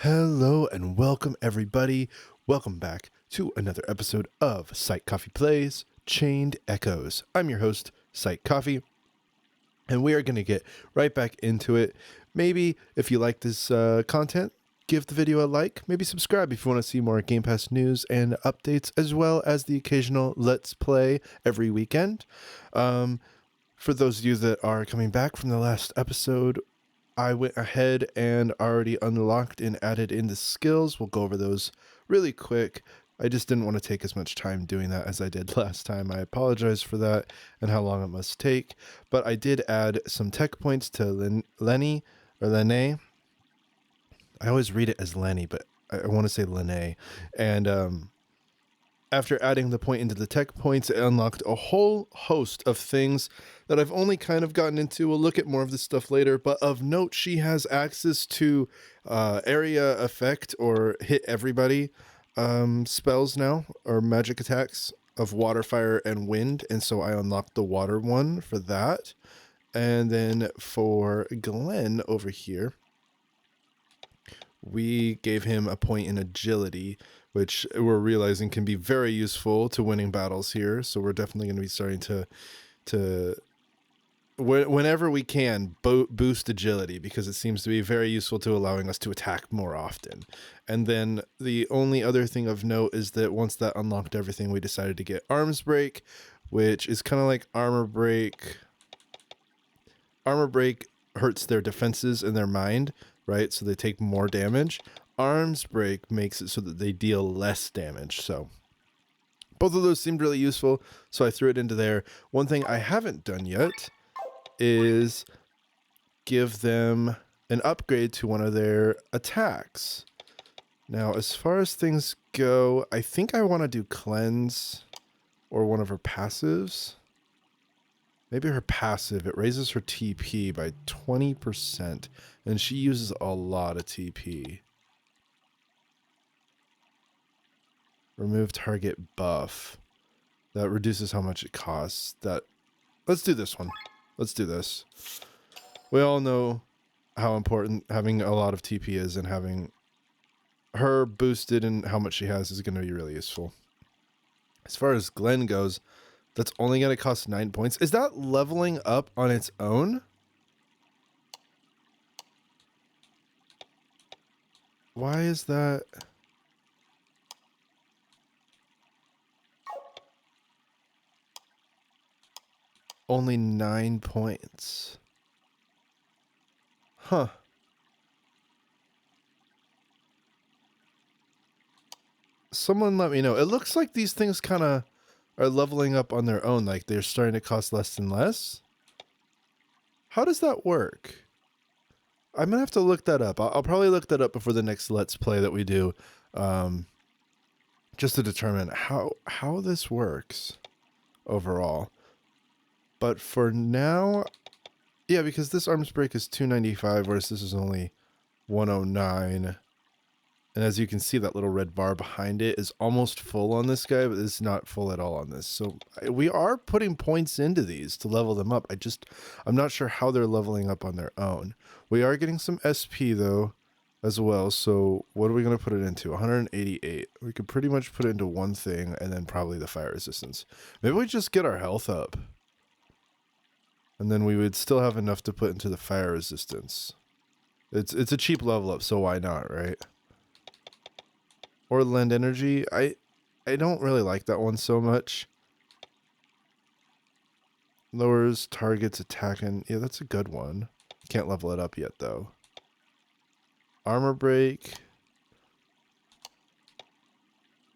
Hello and welcome everybody. Welcome back to another episode of PsychCoffee Plays Chained Echoes. I'm your host, PsychCoffee, and we are going to get right back into it. Maybe if you like this content, give the video a like. Maybe subscribe if you want to see more Game Pass news and updates, as well as the occasional Let's Play every weekend. For those of you that are coming back from the last episode, I went ahead and already unlocked and added in the skills. We'll go over those really quick. I just didn't want to take as much time doing that as I did last time. I apologize for that and how long it must take. But I did add some tech points to Lenny or Lene. I always read it as Lenny, but I want to say Lene. And after adding the point into the tech points, it unlocked a whole host of things that I've only kind of gotten into. We'll look at more of this stuff later, but of note, she has access to area effect or hit everybody spells now, or magic attacks of water, fire, and wind, and so I unlocked the water one for that. And then for Glenn over here, we gave him a point in agility, which we're realizing can be very useful to winning battles here. So we're definitely going to be starting to whenever we can boost agility, because it seems to be very useful to allowing us to attack more often. And then the only other thing of note is that once that unlocked everything, we decided to get arms break, which is kind of like armor break. Armor break hurts their defenses and their mind, right? So they take more damage. Arms break makes it so that they deal less damage. So both of those seemed really useful, so I threw it into there. One thing I haven't done yet is give them an upgrade to one of their attacks. Now, as far as things go, I think I want to do cleanse or one of her passives. Maybe her passive. It raises her TP by 20%, and she uses a lot of TP. Remove target buff. That reduces how much it costs. Let's do this one. Let's do this. We all know how important having a lot of TP is, and having her boosted and how much she has is going to be really useful. As far as Glenn goes, that's only going to cost 9 points. Is that leveling up on its own? Why is that? Only 9 points. Huh. Someone let me know. It looks like these things kind of are leveling up on their own. Like they're starting to cost less and less. How does that work? I'm going to have to look that up. I'll probably look that up before the next Let's Play that we do. Just to determine how this works overall. But for now, yeah, because this arms break is 295, whereas this is only 109. And as you can see, that little red bar behind it is almost full on this guy, but it's not full at all on this. So we are putting points into these to level them up. I'm not sure how they're leveling up on their own. We are getting some SP though as well. So what are we going to put it into? 188. We could pretty much put it into one thing, and then probably the fire resistance. Maybe we just get our health up. And then we would still have enough to put into the fire resistance. It's a cheap level up, so why not, right? Or lend energy. I don't really like that one so much. Lowers targets attacking. Yeah, that's a good one. Can't level it up yet though. Armor break.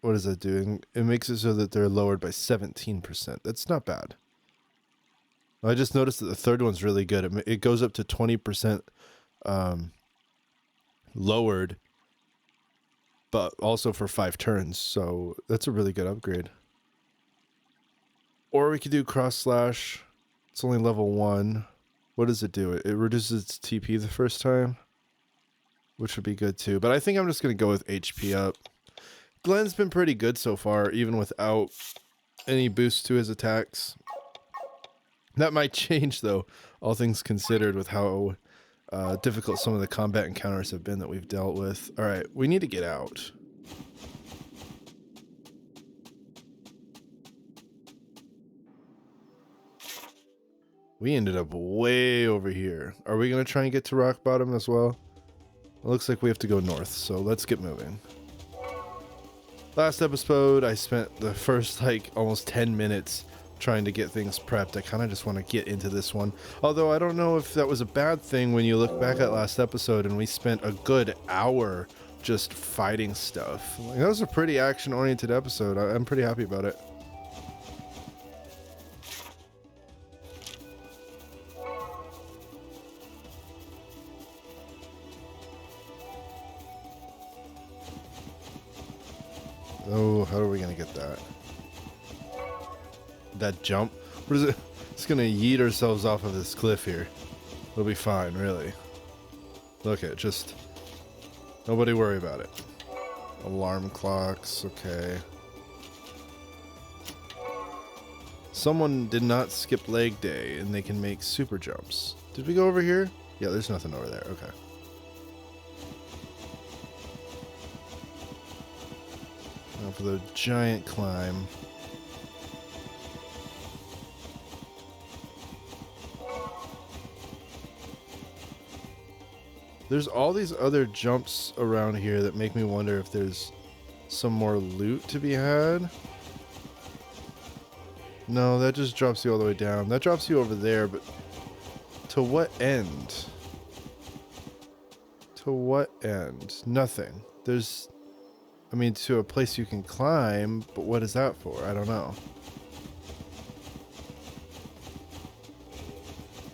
What is that doing? It makes it so that they're lowered by 17%. That's not bad. I just noticed that the third one's really good. It goes up to 20% lowered, but also for 5 turns. So that's a really good upgrade. Or we could do cross slash. It's only level 1. What does it do? It reduces its TP the first time, which would be good too. But I think I'm just going to go with HP up. Glenn's been pretty good so far, even without any boost to his attacks. That might change though, all things considered, with how difficult some of the combat encounters have been that we've dealt with. All right, we need to get out. We ended up way over here. Are we going to try and get to rock bottom as well? It looks like we have to go north, so let's get moving. Last episode, I spent the first, like, almost 10 minutes trying to get things prepped. I kind of just want to get into this one. Although I don't know if that was a bad thing when you look back at last episode and we spent a good hour just fighting stuff. Like, that was a pretty action-oriented episode. I'm pretty happy about it. Oh, how are we gonna get that? That jump? What is it? It's gonna yeet ourselves off of this cliff here. We'll be fine, really. Look at just... Nobody worry about it. Alarm clocks, okay. Someone did not skip leg day, and they can make super jumps. Did we go over here? Yeah, there's nothing over there, okay. Now for the giant climb. There's all these other jumps around here that make me wonder if there's some more loot to be had. No, that just drops you all the way down. That drops you over there, but to what end? To what end? Nothing. There's... I mean, to a place you can climb, but what is that for? I don't know.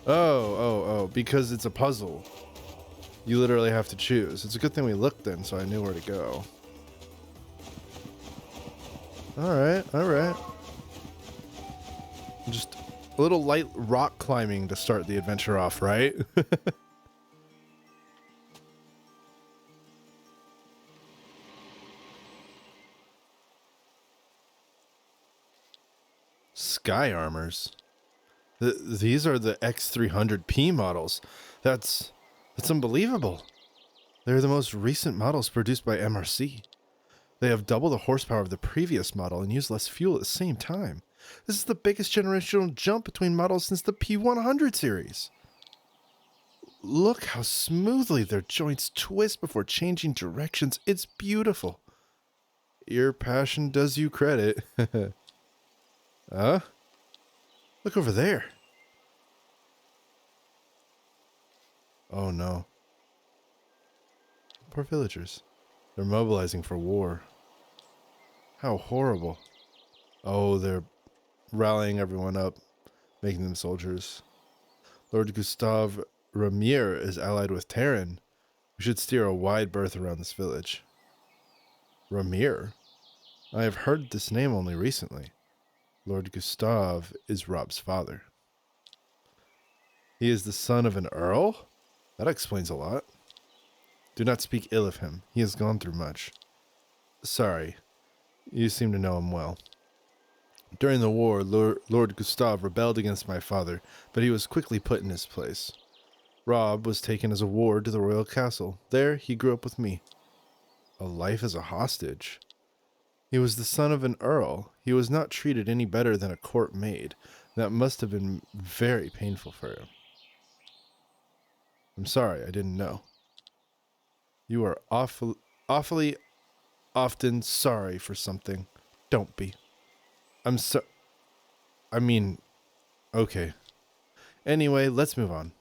Oh, because it's a puzzle. You literally have to choose. It's a good thing we looked then, so I knew where to go. Alright. Just a little light rock climbing to start the adventure off, right? Sky armors. These are the X300P models. That's unbelievable. They're the most recent models produced by MRC. They have double the horsepower of the previous model and use less fuel at the same time. This is the biggest generational jump between models since the P100 series. Look how smoothly their joints twist before changing directions. It's beautiful. Your passion does you credit. Huh? Look over there. Oh no. Poor villagers. They're mobilizing for war. How horrible. Oh, they're rallying everyone up, making them soldiers. Lord Gustav Ramir is allied with Terran. We should steer a wide berth around this village. Ramir? I have heard this name only recently. Lord Gustav is Rob's father. He is the son of an earl? That explains a lot. Do not speak ill of him. He has gone through much. Sorry. You seem to know him well. During the war, Lord Gustav rebelled against my father, but he was quickly put in his place. Rob was taken as a ward to the royal castle. There, he grew up with me. A life as a hostage. He was the son of an earl. He was not treated any better than a court maid. That must have been very painful for him. I'm sorry, I didn't know. You are awfully often sorry for something. Don't be. I mean, okay. Anyway, let's move on.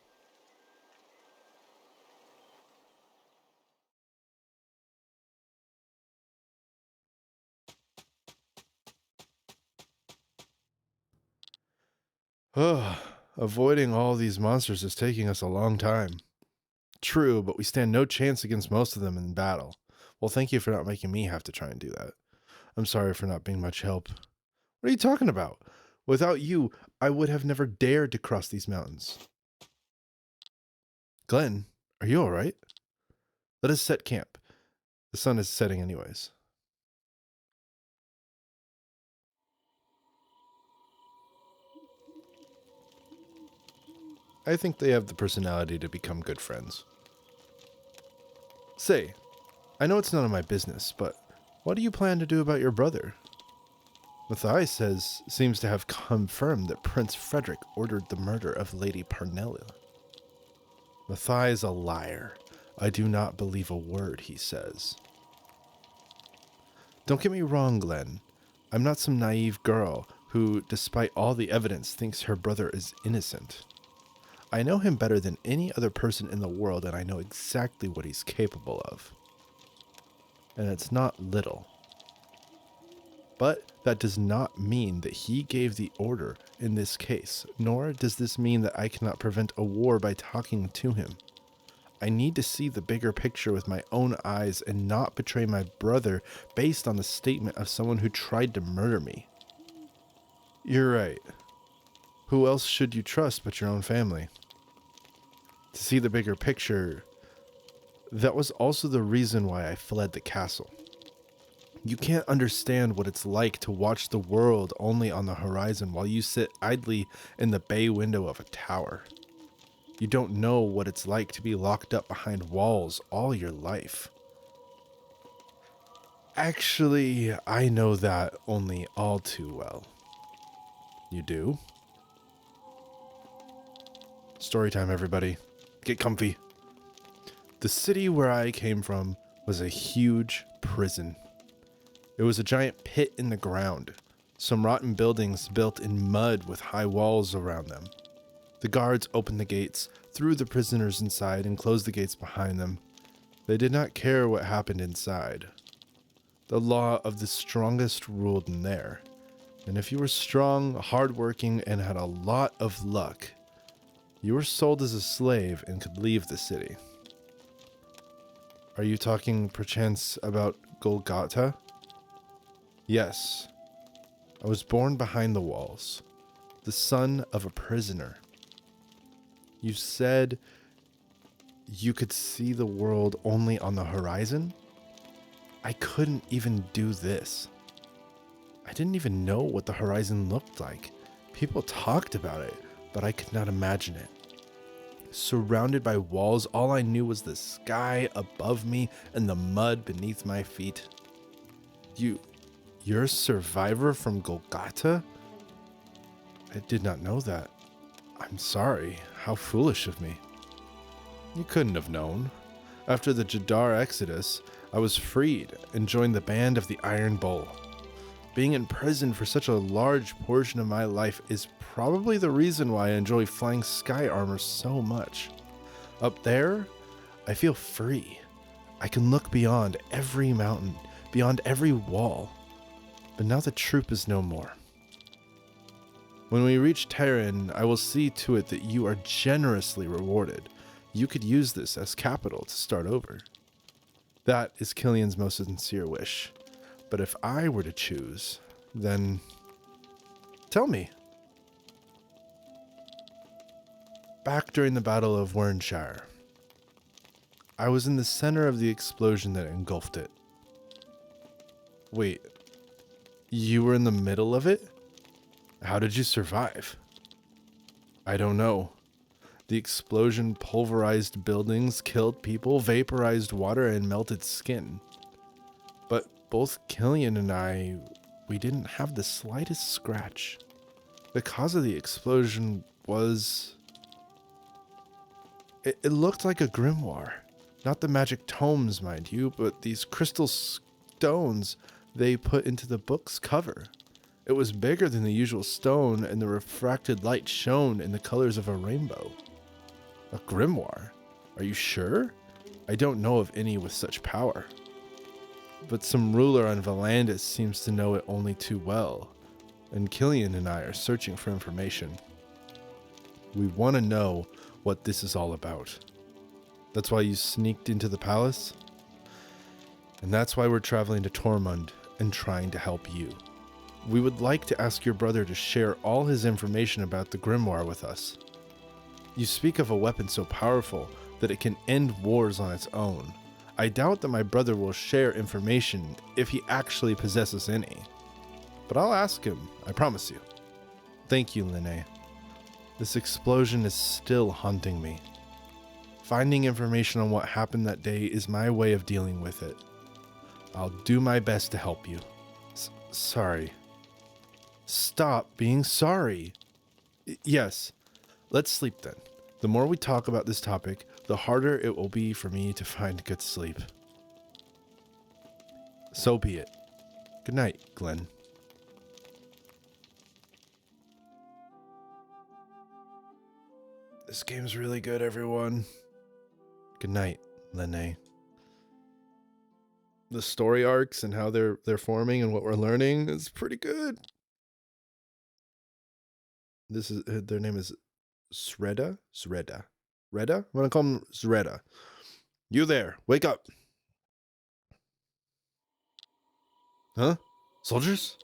Avoiding all these monsters is taking us a long time. True, but we stand no chance against most of them in battle. Well, thank you for not making me have to try and do that. I'm sorry for not being much help. What are you talking about? Without you, I would have never dared to cross these mountains. Glenn, are you all right? Let us set camp. The sun is setting anyways. I think they have the personality to become good friends. Say, I know it's none of my business, but what do you plan to do about your brother? Matthias seems to have confirmed that Prince Frederick ordered the murder of Lady Parnella. Matthias is a liar. I do not believe a word he says. Don't get me wrong, Glenn. I'm not some naive girl who, despite all the evidence, thinks her brother is innocent. I know him better than any other person in the world, and I know exactly what he's capable of. And it's not little. But that does not mean that he gave the order in this case, nor does this mean that I cannot prevent a war by talking to him. I need to see the bigger picture with my own eyes and not betray my brother based on the statement of someone who tried to murder me. You're right. Who else should you trust but your own family? To see the bigger picture, that was also the reason why I fled the castle. You can't understand what it's like to watch the world only on the horizon while you sit idly in the bay window of a tower. You don't know what it's like to be locked up behind walls all your life. Actually, I know that only all too well. You do? Story time, everybody. Get comfy. The city where I came from was a huge prison. It was a giant pit in the ground, some rotten buildings built in mud with high walls around them. The guards opened the gates, threw the prisoners inside, and closed the gates behind them. They did not care what happened inside. The law of the strongest ruled in there, and if you were strong, hardworking, and had a lot of luck, you were sold as a slave and could leave the city. Are you talking perchance about Golgotha? Yes. I was born behind the walls, the son of a prisoner. You said you could see the world only on the horizon? I couldn't even do this. I didn't even know what the horizon looked like. People talked about it, but I could not imagine it. Surrounded by walls, all I knew was the sky above me and the mud beneath my feet. You're a survivor from Golgotha? I did not know that. I'm sorry. How foolish of me. You couldn't have known. After the Jadar Exodus, I was freed and joined the band of the Iron Bull. Being in prison for such a large portion of my life is probably the reason why I enjoy flying sky armor so much. Up there, I feel free. I can look beyond every mountain, beyond every wall. But now the troop is no more. When we reach Terran, I will see to it that you are generously rewarded. You could use this as capital to start over. That is Killian's most sincere wish. But if I were to choose, then tell me. Back during the Battle of Wernshire, I was in the center of the explosion that engulfed it. Wait, you were in the middle of it? How did you survive? I don't know. The explosion pulverized buildings, killed people, vaporized water, and melted skin. But both Killian and I, we didn't have the slightest scratch. The cause of the explosion was... It looked like a grimoire. Not the magic tomes, mind you, but these crystal stones they put into the book's cover. It was bigger than the usual stone, and the refracted light shone in the colors of a rainbow. A grimoire? Are you sure? I don't know of any with such power. But some ruler on Valandis seems to know it only too well, and Killian and I are searching for information. We want to know what this is all about. That's why you sneaked into the palace? And that's why we're traveling to Tormund and trying to help you. We would like to ask your brother to share all his information about the grimoire with us. You speak of a weapon so powerful that it can end wars on its own. I doubt that my brother will share information if he actually possesses any. But I'll ask him, I promise you. Thank you, Linnae. This explosion is still haunting me. Finding information on what happened that day is my way of dealing with it. I'll do my best to help you. Sorry. Stop being sorry. Yes, let's sleep then. The more we talk about this topic, the harder it will be for me to find good sleep. So be it. Good night, Glenn. This game's really good, everyone. Good night, Lene. The story arcs and how they're forming and what we're learning is pretty good. This is their name is Zreda. Reda? I'm gonna call him Zreda. You there? Wake up. Huh? Soldiers?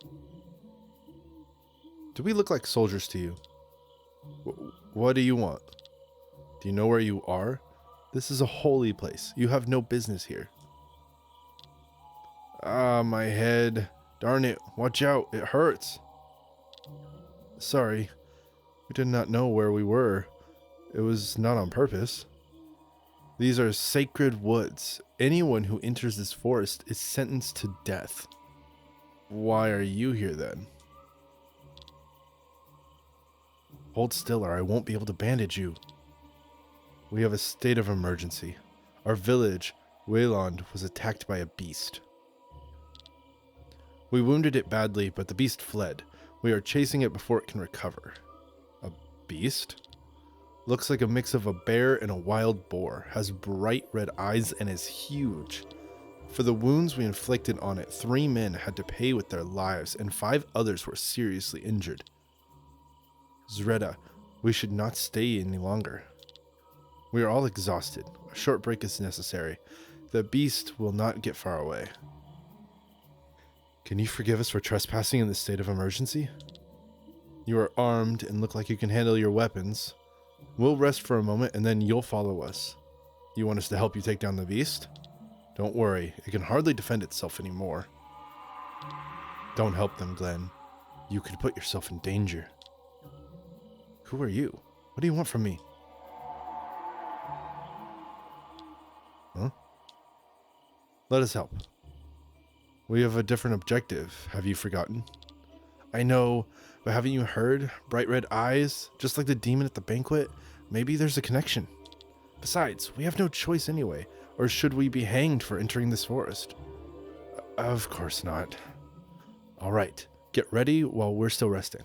Do we look like soldiers to you? What do you want? Do you know where you are? This is a holy place. You have no business here. Ah, my head. Darn it. Watch out. It hurts. Sorry. We did not know where we were. It was not on purpose. These are sacred woods. Anyone who enters this forest is sentenced to death. Why are you here then? Hold still or I won't be able to bandage you. We have a state of emergency. Our village, Valandis, was attacked by a beast. We wounded it badly, but the beast fled. We are chasing it before it can recover. A beast? Looks like a mix of a bear and a wild boar, has bright red eyes and is huge. For the wounds we inflicted on it, 3 men had to pay with their lives and 5 others were seriously injured. Zreda, we should not stay any longer. We are all exhausted. A short break is necessary. The beast will not get far away. Can you forgive us for trespassing in this state of emergency? You are armed and look like you can handle your weapons. We'll rest for a moment and then you'll follow us. You want us to help you take down the beast? Don't worry, it can hardly defend itself anymore. Don't help them, Glenn. You could put yourself in danger. Who are you? What do you want from me? Huh? Let us help. We have a different objective. Have you forgotten? I know, but haven't you heard? Bright red eyes, just like the demon at the banquet. Maybe there's a connection. Besides, we have no choice anyway. Or should we be hanged for entering this forest? Of course not. All right, get ready while we're still resting.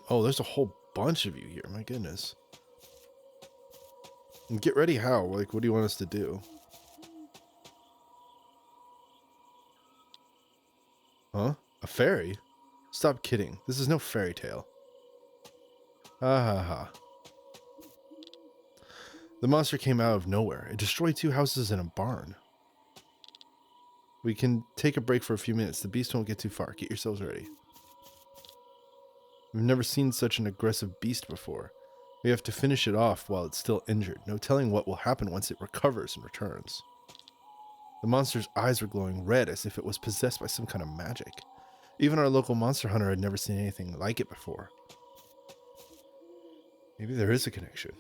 Oh, there's a whole bunch of you here. My goodness. And get ready how? Like, what do you want us to do? Huh? A fairy? Stop kidding. This is no fairy tale. Ha ha ha. The monster came out of nowhere. It destroyed 2 houses and a barn. We can take a break for a few minutes. The beast won't get too far. Get yourselves ready. We've never seen such an aggressive beast before. We have to finish it off while it's still injured. No telling what will happen once it recovers and returns. The monster's eyes were glowing red as if it was possessed by some kind of magic. Even our local monster hunter had never seen anything like it before. Maybe there is a connection.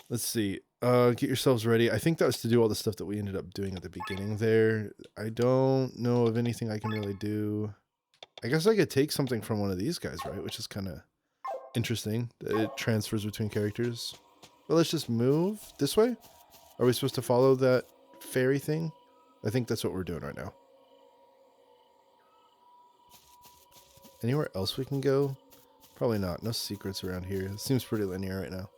Let's see. Get yourselves ready. I think that was to do all the stuff that we ended up doing at the beginning there. I don't know of anything I can really do. I guess I could take something from one of these guys, right? Which is kind of interesting. It transfers between characters. But let's just move this way. Are we supposed to follow that fairy thing? I think that's what we're doing right now. Anywhere else we can go? Probably not. No secrets around here. It seems pretty linear right now.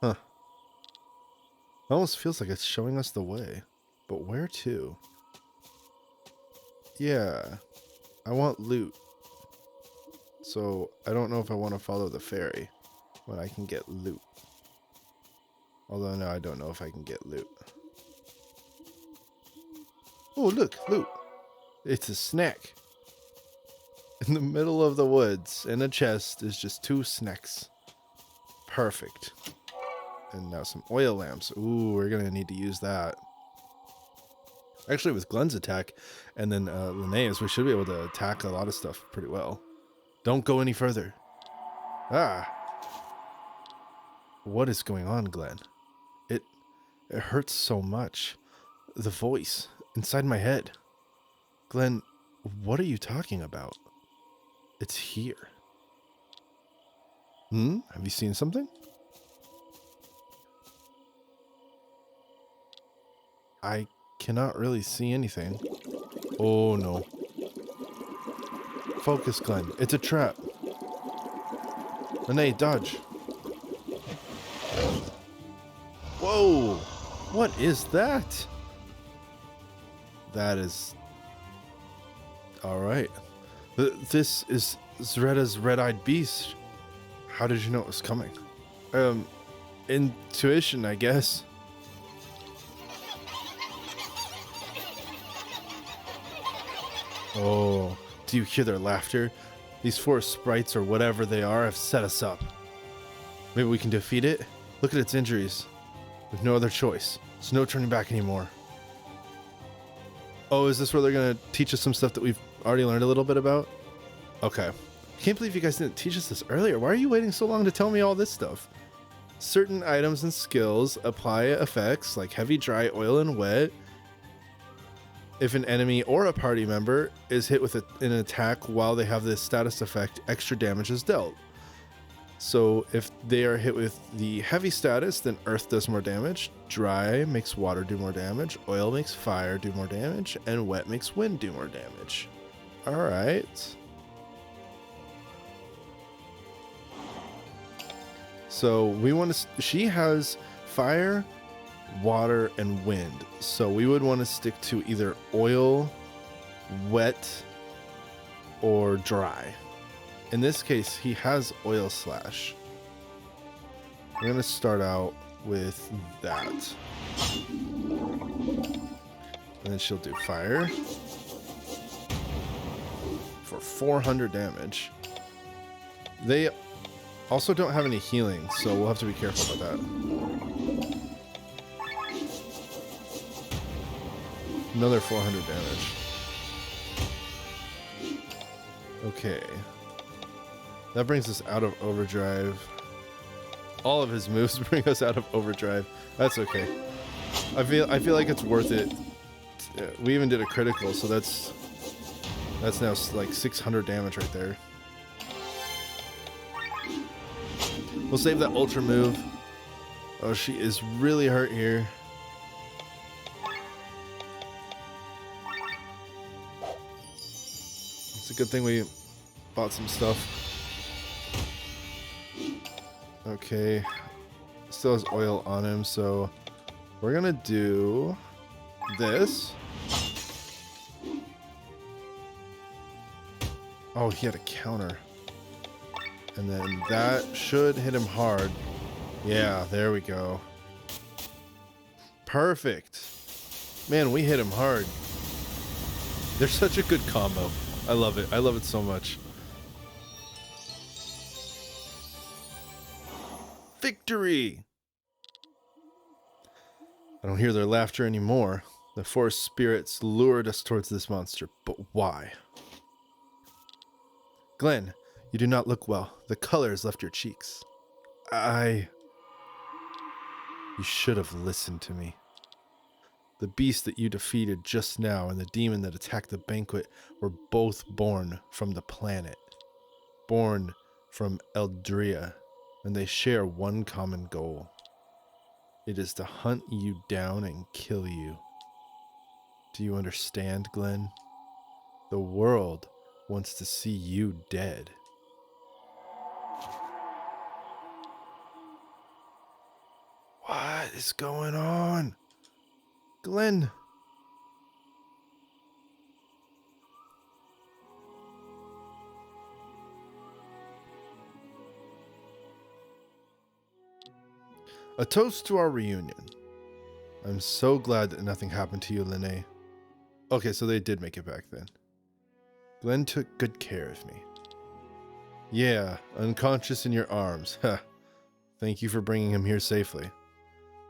Huh. It almost feels like it's showing us the way. But where to? Yeah. I want loot. So I don't know if I want to follow the fairy when I can get loot. Although no, I don't know if I can get loot. Oh, look, loot. It's a snack. In the middle of the woods, in a chest, is just 2 snacks. Perfect. And now some oil lamps. Ooh, we're gonna need to use that. Actually, with Glenn's attack and then Linnea's, we should be able to attack a lot of stuff pretty well. Don't go any further. Ah. What is going on, Glenn? It hurts so much. The voice inside my head. Glenn, what are you talking about? It's here. Have you seen something? I cannot really see anything. Oh no. Focus, Glenn. It's a trap. Linnea, dodge. Whoa! What is that? That is... Alright. This is Zreda's red-eyed beast. How did you know it was coming? Intuition, I guess. Oh, do you hear their laughter? These four sprites, or whatever they are, have set us up. Maybe we can defeat it? Look at its injuries. We've no other choice. There's no turning back anymore. Oh, is this where they're going to teach us some stuff that we've already learned a little bit about? Okay. I can't believe you guys didn't teach us this earlier. Why are you waiting so long to tell me all this stuff? Certain items and skills apply effects like heavy, dry, oil, and wet. If an enemy or a party member is hit with an attack while they have this status effect, extra damage is dealt. So if they are hit with the heavy status, then earth does more damage, dry makes water do more damage, oil makes fire do more damage, and wet makes wind do more damage. Alright. So we want to... She has fire, water, and wind. So we would want to stick to either oil, wet, or dry. In this case, he has oil slash. I'm going to start out with that. And then she'll do fire for 400 damage. They also don't have any healing, so we'll have to be careful about that. Another 400 damage. Okay. That brings us out of overdrive. All of his moves bring us out of overdrive. That's okay. I feel like it's worth it. We even did a critical, so that's now like 600 damage right there. We'll save that ultra move. Oh, she is really hurt here. It's a good thing we bought some stuff. Okay. Still has oil on him, so we're gonna do this. Oh, he had a counter. And then that should hit him hard. Yeah, there we go. Perfect. Man, we hit him hard. They're such a good combo. I love it. I love it so much. Victory! I don't hear their laughter anymore. The forest spirits lured us towards this monster, but why? Glenn, you do not look well. The color has left your cheeks. You should have listened to me. The beast that you defeated just now and the demon that attacked the banquet were both born from the planet. Born from Eldria, and they share one common goal. It is to hunt you down and kill you. Do you understand, Glenn? The world wants to see you dead. What is going on? Glenn. A toast to our reunion. I'm so glad that nothing happened to you, Linnea. Okay, so they did make it back then. Glenn took good care of me. Yeah, unconscious in your arms. Ha. Thank you for bringing him here safely.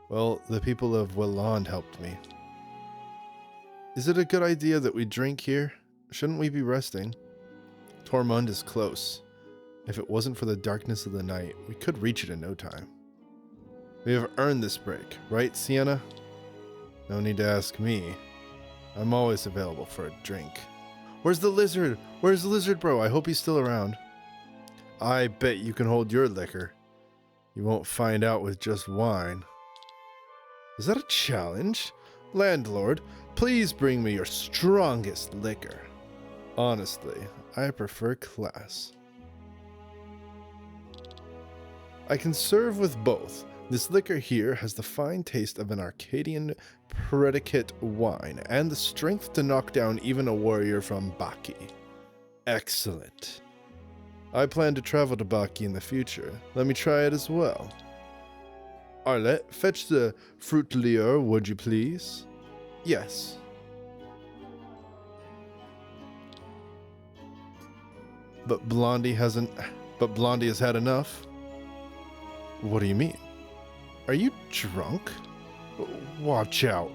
Well, the people of Valandis helped me. Is it a good idea that we drink here? Shouldn't we be resting? Tormund is close. If it wasn't for the darkness of the night, we could reach it in no time. We have earned this break, right, Sienna? No need to ask me. I'm always available for a drink. Where's the lizard? Where's the lizard bro? I hope he's still around. I bet you can hold your liquor. You won't find out with just wine. Is that a challenge? Landlord, please bring me your strongest liquor. Honestly, I prefer class. I can serve with both. This liquor here has the fine taste of an Arcadian predicate wine and the strength to knock down even a warrior from Baki. Excellent. I plan to travel to Baki in the future. Let me try it as well. Arlette, fetch the fruit liqueur, would you please? Yes. But Blondie has had enough. What do you mean? Are you drunk? Watch out.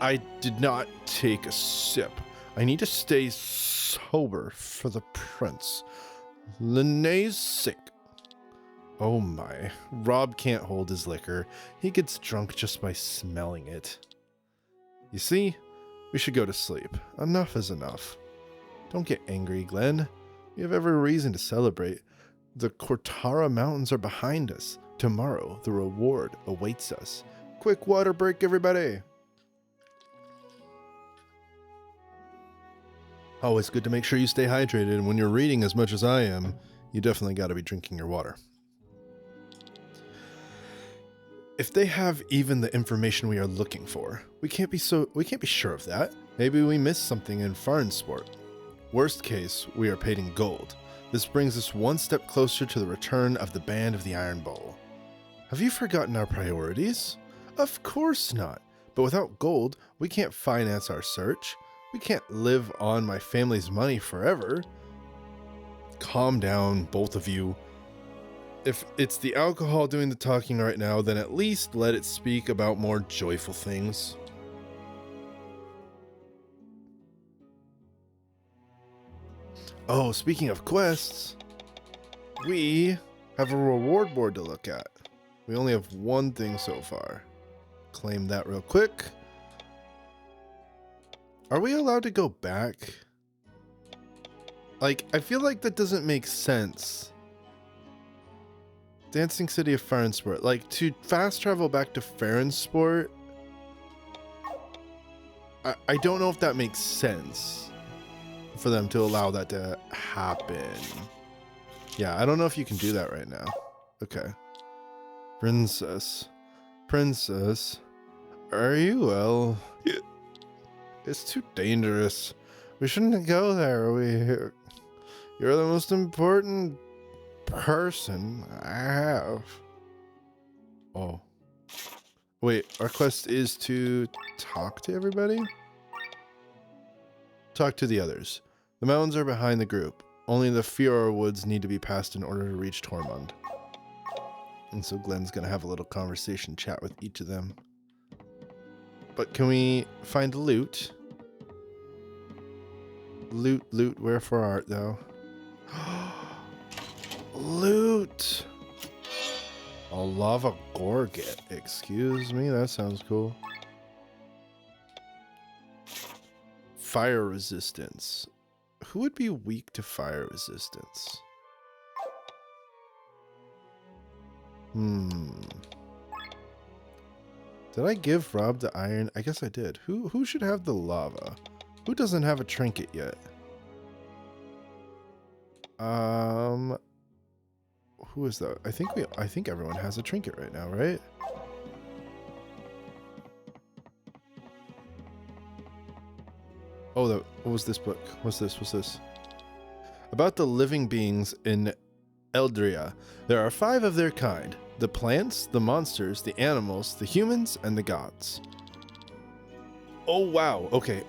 I did not take a sip. I need to stay sober for the prince. Linnea's sick. Oh my. Rob can't hold his liquor. He gets drunk just by smelling it. You see? We should go to sleep. Enough is enough. Don't get angry, Glenn. We have every reason to celebrate. The Cortara Mountains are behind us. Tomorrow, the reward awaits us. Quick water break, everybody! Always good to make sure you stay hydrated, and when you're reading as much as I am, you definitely got to be drinking your water. If they have even the information we are looking for, we can't be sure of that. Maybe we missed something in Farnsport. Worst case, we are paid in gold. This brings us one step closer to the return of the Band of the Iron Bowl. Have you forgotten our priorities? Of course not. But without gold, we can't finance our search. We can't live on my family's money forever. Calm down, both of you. If it's the alcohol doing the talking right now, then at least let it speak about more joyful things. Oh, speaking of quests, we have a reward board to look at. We only have one thing so far. Claim that real quick. Are we allowed to go back? Like, I feel like that doesn't make sense. Dancing City of Farnsport. Like, to fast travel back to Farnsport, I don't know if that makes sense for them to allow that to happen. Yeah, I don't know if you can do that right now. Okay. Princess, are you well? It's too dangerous. We shouldn't go there. You're the most important person I have. Oh. Wait, our quest is to talk to everybody? Talk to the others. The mountains are behind the group. Only the Fiora woods need to be passed in order to reach Tormund. And so Glenn's gonna have a little conversation chat with each of them. But can we find loot? Loot, wherefore art thou? Loot! A lava gorget. Excuse me, that sounds cool. Fire resistance. Who would be weak to fire resistance? Did I give Rob the iron? I guess I did. Who should have the lava? Who doesn't have a trinket yet? Who is that? I think everyone has a trinket right now, right? Oh, what was this book? What's this? About the living beings in Eldria. There are 5 of their kind. The plants, the monsters, the animals, the humans, and the gods. Oh, wow. Okay.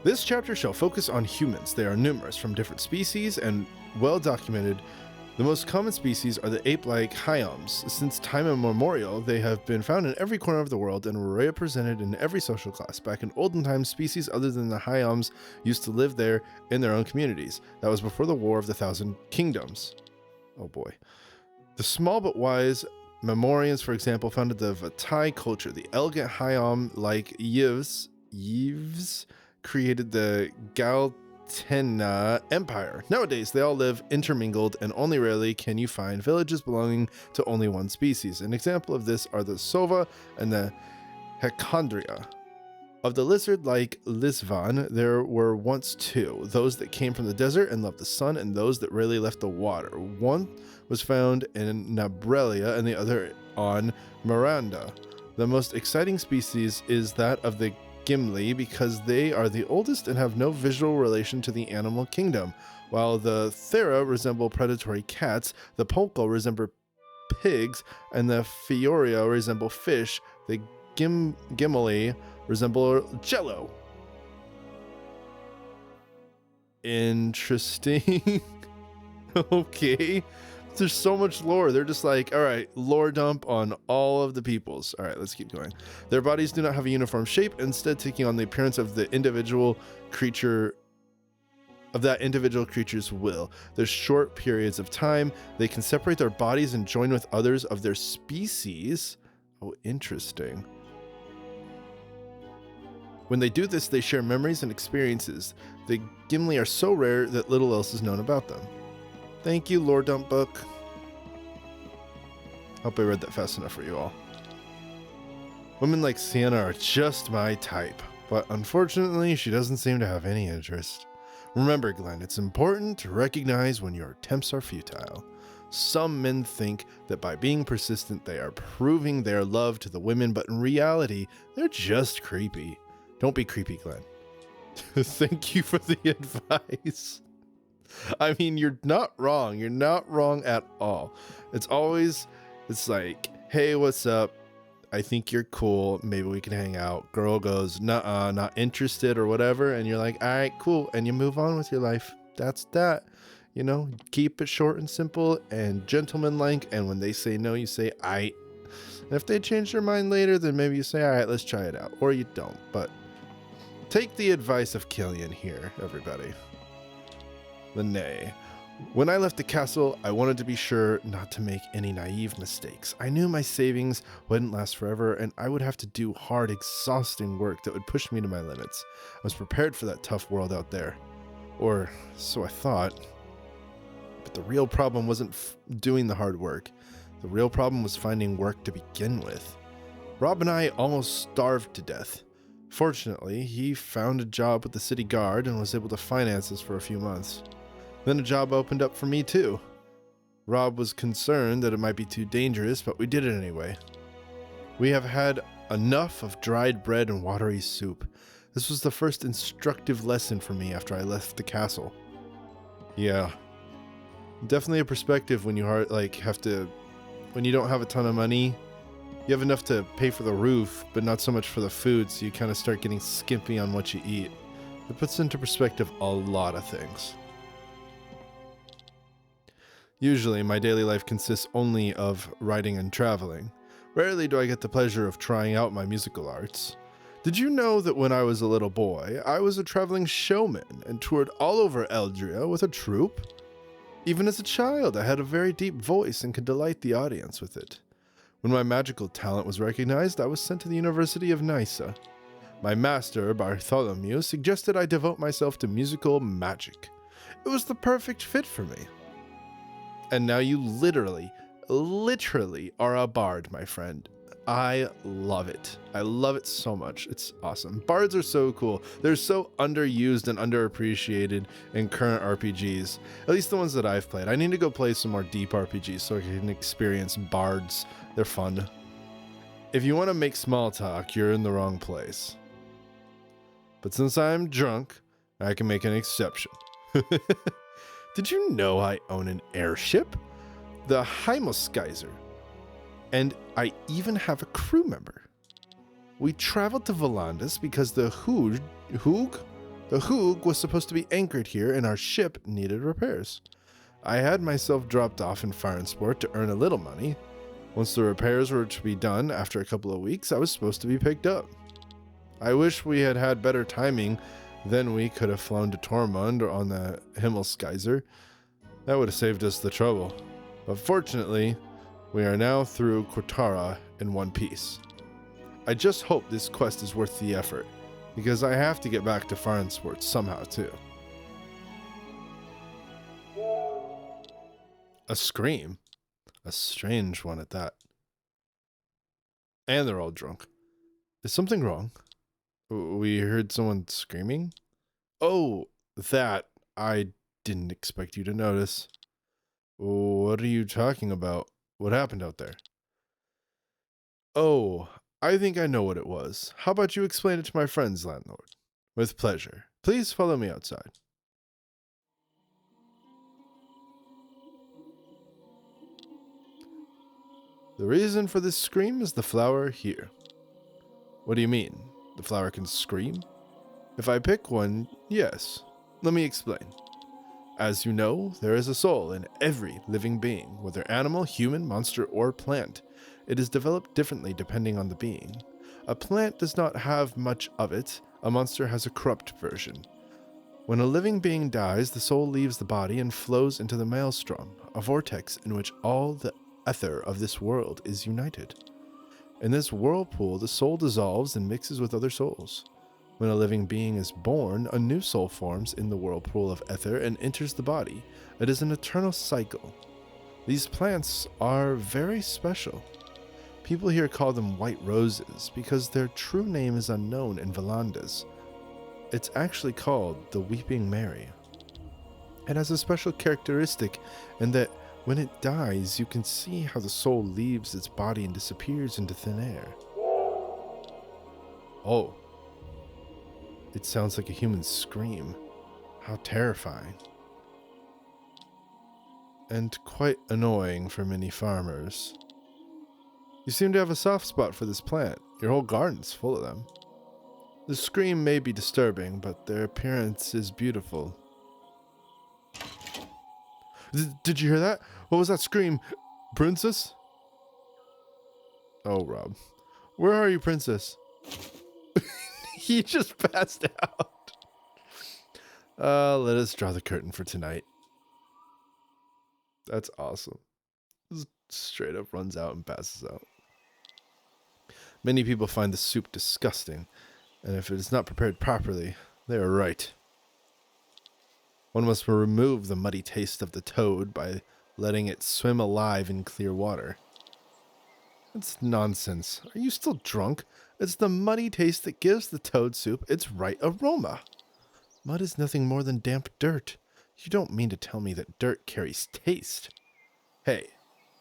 This chapter shall focus on humans. They are numerous from different species and well documented The most common species are the ape-like hyoms. Since time immemorial, they have been found in every corner of the world and were represented in every social class. Back in olden times, species other than the hyoms used to live there in their own communities. That was before the War of the Thousand Kingdoms. Oh boy. The small but wise Memorians, for example, founded the Vatai culture. The elegant hyom-like Yves created the Galtena Empire. Nowadays, they all live intermingled, and only rarely can you find villages belonging to only one species. An example of this are the Sova and the Hecondria. Of the lizard-like Lisvan, there were once two, those that came from the desert and loved the sun, and those that rarely left the water. One was found in Nabrelia and the other on Miranda. The most exciting species is that of the Gimli because they are the oldest and have no visual relation to the animal kingdom. While the Thera resemble predatory cats, the Polko resemble pigs, and the Fioria resemble fish, the Gimli resemble jello. Interesting. Okay. There's so much lore. They're just like, all right, lore dump on all of the peoples. All right, let's keep going. Their bodies do not have a uniform shape, instead taking on the appearance of the individual creature, of that individual creature's will. There's short periods of time. They can separate their bodies and join with others of their species. Oh, interesting. When they do this, they share memories and experiences. The Gimli are so rare that little else is known about them. Thank you, Lore Dump Book. Hope I read that fast enough for you all. Women like Sienna are just my type, but unfortunately, she doesn't seem to have any interest. Remember, Glenn, it's important to recognize when your attempts are futile. Some men think that by being persistent, they are proving their love to the women, but in reality, they're just creepy. Don't be creepy, Glenn. Thank you for the advice. I mean, you're not wrong. You're not wrong at all. It's like, hey, what's up? I think you're cool. Maybe we can hang out. Girl goes, nuh-uh, not interested or whatever. And you're like, all right, cool. And you move on with your life. That's that. You know, keep it short and simple and gentlemanlike. And when they say no, you say, aight. And if they change their mind later, then maybe you say, all right, let's try it out. Or you don't. But take the advice of Killian here, everybody. Lene. When I left the castle, I wanted to be sure not to make any naive mistakes. I knew my savings wouldn't last forever, and I would have to do hard, exhausting work that would push me to my limits. I was prepared for that tough world out there. Or so I thought. But the real problem wasn't doing the hard work. The real problem was finding work to begin with. Rob and I almost starved to death. Fortunately, he found a job with the city guard and was able to finance us for a few months. Then a job opened up for me too. Rob was concerned that it might be too dangerous, but we did it anyway. We have had enough of dried bread and watery soup. This was the first instructive lesson for me after I left the castle. Yeah. Definitely a perspective when you when you don't have a ton of money. You have enough to pay for the roof, but not so much for the food, so you kind of start getting skimpy on what you eat. It puts into perspective a lot of things. Usually, my daily life consists only of writing and traveling. Rarely do I get the pleasure of trying out my musical arts. Did you know that when I was a little boy, I was a traveling showman and toured all over Eldria with a troupe? Even as a child, I had a very deep voice and could delight the audience with it. When my magical talent was recognized, I was sent to the University of Nysa. My master, Bartholomew, suggested I devote myself to musical magic. It was the perfect fit for me. And now you literally are a bard, my friend. I love it. I love it so much. It's awesome. Bards are so cool. They're so underused and underappreciated in current RPGs. At least the ones that I've played. I need to go play some more deep RPGs so I can experience bards. They're fun. If you want to make small talk, you're in the wrong place. But since I'm drunk, I can make an exception. Did you know I own an airship? The Heimosgeiser. And I even have a crew member. We traveled to Valandis because the Hoog was supposed to be anchored here and our ship needed repairs. I had myself dropped off in Fire and Sport to earn a little money. Once the repairs were to be done after a couple of weeks, I was supposed to be picked up. I wish we had had better timing, then we could have flown to Tormund on the Himmelskaiser. That would have saved us the trouble. But fortunately, we are now through Kortara in one piece. I just hope this quest is worth the effort, because I have to get back to Fire and Sport somehow too. A scream? A strange one at that. And they're all drunk. Is something wrong? We heard someone screaming? Oh, that. I didn't expect you to notice. What are you talking about? What happened out there? Oh, I think I know what it was. How about you explain it to my friends, landlord? With pleasure. Please follow me outside. The reason for this scream is the flower here. What do you mean? The flower can scream? If I pick one, yes. Let me explain. As you know, there is a soul in every living being, whether animal, human, monster, or plant. It is developed differently depending on the being. A plant does not have much of it. A monster has a corrupt version. When a living being dies, the soul leaves the body and flows into the maelstrom, a vortex in which all the ether of this world is united. In this whirlpool, the soul dissolves and mixes with other souls. When a living being is born, a new soul forms in the whirlpool of ether and enters the body. It is an eternal cycle. These plants are very special. People here call them white roses because their true name is unknown in Valandis. It's actually called the Weeping Mary. It has a special characteristic in that when it dies, you can see how the soul leaves its body and disappears into thin air. Oh. It sounds like a human scream. How terrifying. And quite annoying for many farmers. You seem to have a soft spot for this plant. Your whole garden's full of them. The scream may be disturbing, but their appearance is beautiful. Did you hear that? What was that scream? Princess? Oh, Rob. Where are you, princess? He just passed out. Let us draw the curtain for tonight. That's awesome. Just straight up runs out and passes out. Many people find the soup disgusting, and if it is not prepared properly, they are right. One must remove the muddy taste of the toad by letting it swim alive in clear water. That's nonsense. Are you still drunk? It's the muddy taste that gives the toad soup its right aroma. Mud is nothing more than damp dirt. You don't mean to tell me that dirt carries taste. Hey,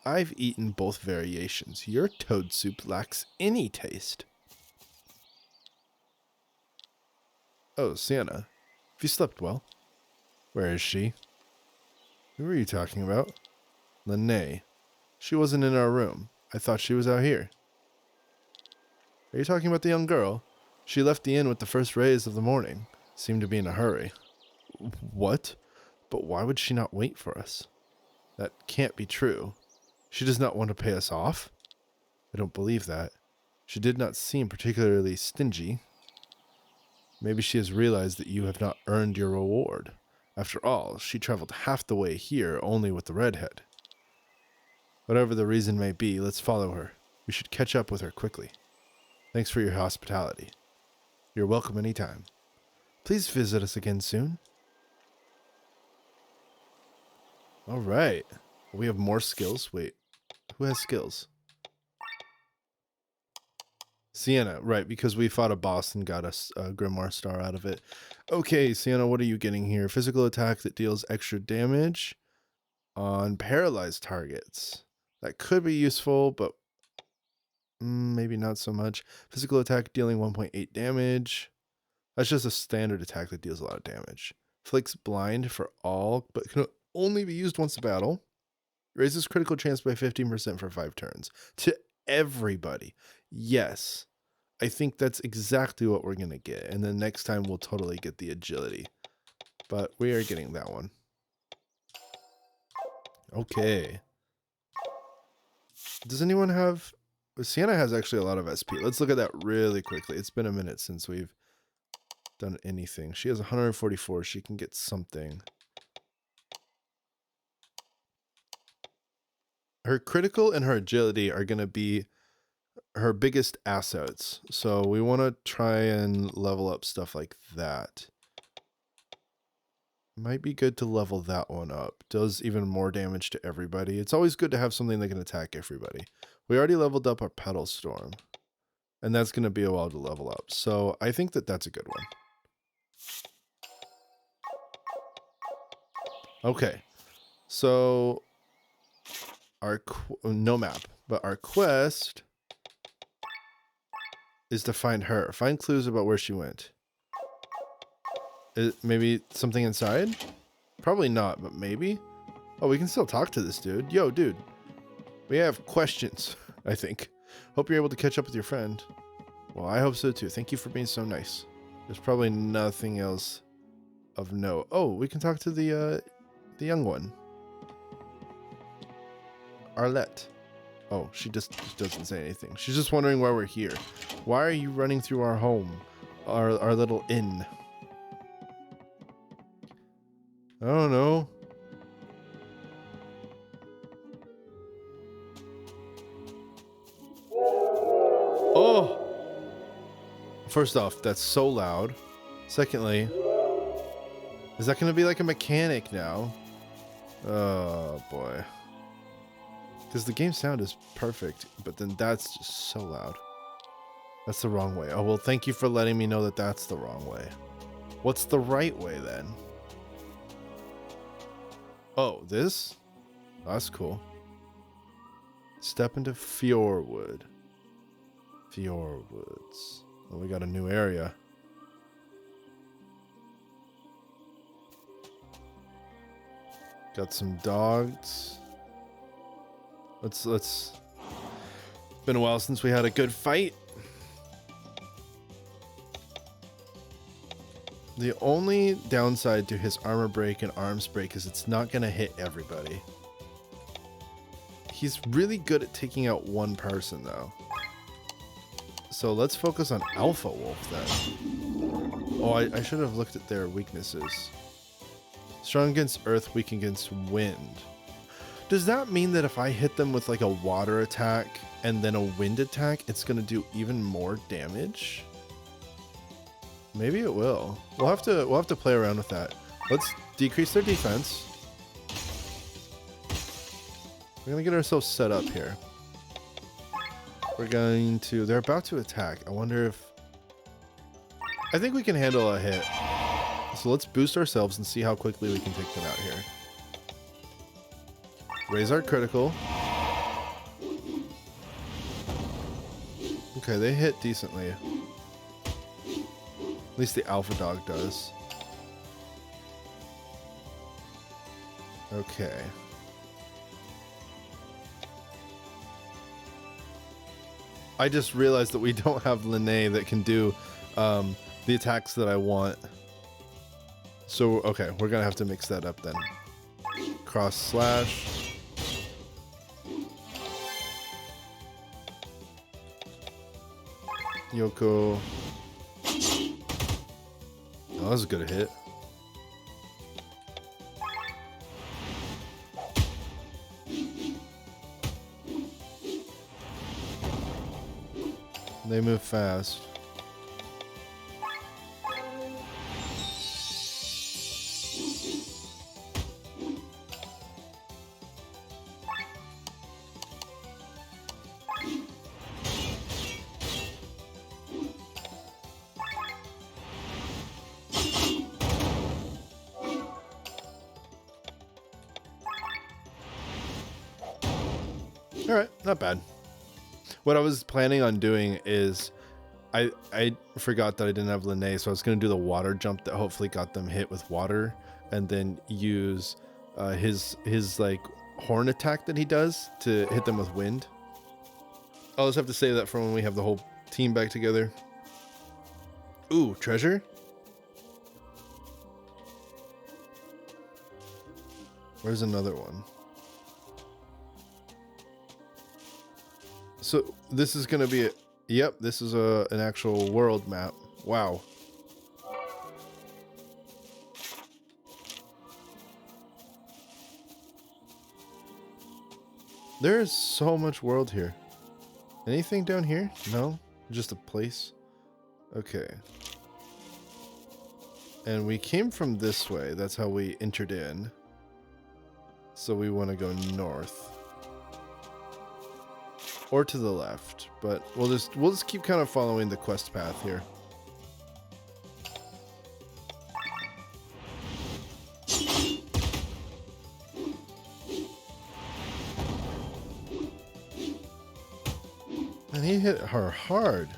I've eaten both variations. Your toad soup lacks any taste. Oh, Sienna. Have you slept well? Where is she? Who are you talking about? Lene. She wasn't in our room. I thought she was out here. Are you talking about the young girl? She left the inn with the first rays of the morning. Seemed to be in a hurry. What? But why would she not wait for us? That can't be true. She does not want to pay us off? I don't believe that. She did not seem particularly stingy. Maybe she has realized that you have not earned your reward. After all, she traveled half the way here only with the redhead. Whatever the reason may be, let's follow her. We should catch up with her quickly. Thanks for your hospitality. You're welcome anytime. Please visit us again soon. All right. We have more skills. Wait, who has skills? Sienna, right, because we fought a boss and got a Grimoire Star out of it. Okay, Sienna, what are you getting here? Physical attack that deals extra damage on paralyzed targets. That could be useful, but maybe not so much. Physical attack dealing 1.8 damage. That's just a standard attack that deals a lot of damage. Flicks blind for all, but can only be used once a battle. Raises critical chance by 15% for 5 turns. To everybody. Yes. I think that's exactly what we're going to get. And then next time we'll totally get the agility. But we are getting that one. Okay. Does anyone have... Sienna has actually a lot of SP. Let's look at that really quickly. It's been a minute since we've done anything. She has 144. She can get something. Her critical and her agility are going to be her biggest assets. So we want to try and level up stuff like that. Might be good to level that one up. Does even more damage to everybody. It's always good to have something that can attack everybody. We already leveled up our Petal Storm. And that's going to be a while to level up. So I think that that's a good one. Okay. So our no map, but our quest is to find her. Find clues about where she went. Maybe something inside? Probably not, but maybe. Oh, we can still talk to this dude. Yo, dude. We have questions, I think. Hope you're able to catch up with your friend. Well, I hope so too. Thank you for being so nice. There's probably nothing else of note. Oh, we can talk to the young one. Arlette. Oh, she just doesn't say anything. She's just wondering why we're here. Why are you running through our home? Our little inn. I don't know. Oh! First off, that's so loud. Secondly, is that going to be like a mechanic now? Oh, boy. Because the game sound is perfect, but then that's just so loud. That's the wrong way. Oh, well, thank you for letting me know that that's the wrong way. What's the right way, then? Oh, this? That's cool. Step into Fjordwood. Fjordwoods. Oh, we got a new area. Got some dogs. Let's... Been a while since we had a good fight. The only downside to his armor break and arms break is it's not going to hit everybody. He's really good at taking out one person, though. So let's focus on Alpha Wolf, then. Oh, I should have looked at their weaknesses. Strong against earth, weak against wind. Does that mean that if I hit them with like a water attack and then a wind attack, it's going to do even more damage? Maybe it will. We'll have to play around with that. Let's decrease their defense. We're gonna get ourselves set up here. We're going to... They're about to attack. I wonder if... I think we can handle a hit. So let's boost ourselves and see how quickly we can take them out here. Raise our critical. Okay, they hit decently. At least the alpha dog does. Okay. I just realized that we don't have Linnae that can do the attacks that I want. So, okay, we're gonna have to mix that up then. Cross slash. Yoko. Oh, that was a good hit. They move fast. All right, not bad. What I was planning on doing is I forgot that I didn't have Linnae, so I was going to do the water jump that hopefully got them hit with water, and then use his like horn attack that he does to hit them with wind. I'll just have to save that for when we have the whole team back together. Ooh, treasure? Where's another one? So this is going to be yep, this is an actual world map. Wow. There's so much world here. Anything down here? No? Just a place? Okay. And we came from this way. That's how we entered in. So we want to go north. Or to the left. But we'll just keep kind of following the quest path here. And he hit her hard.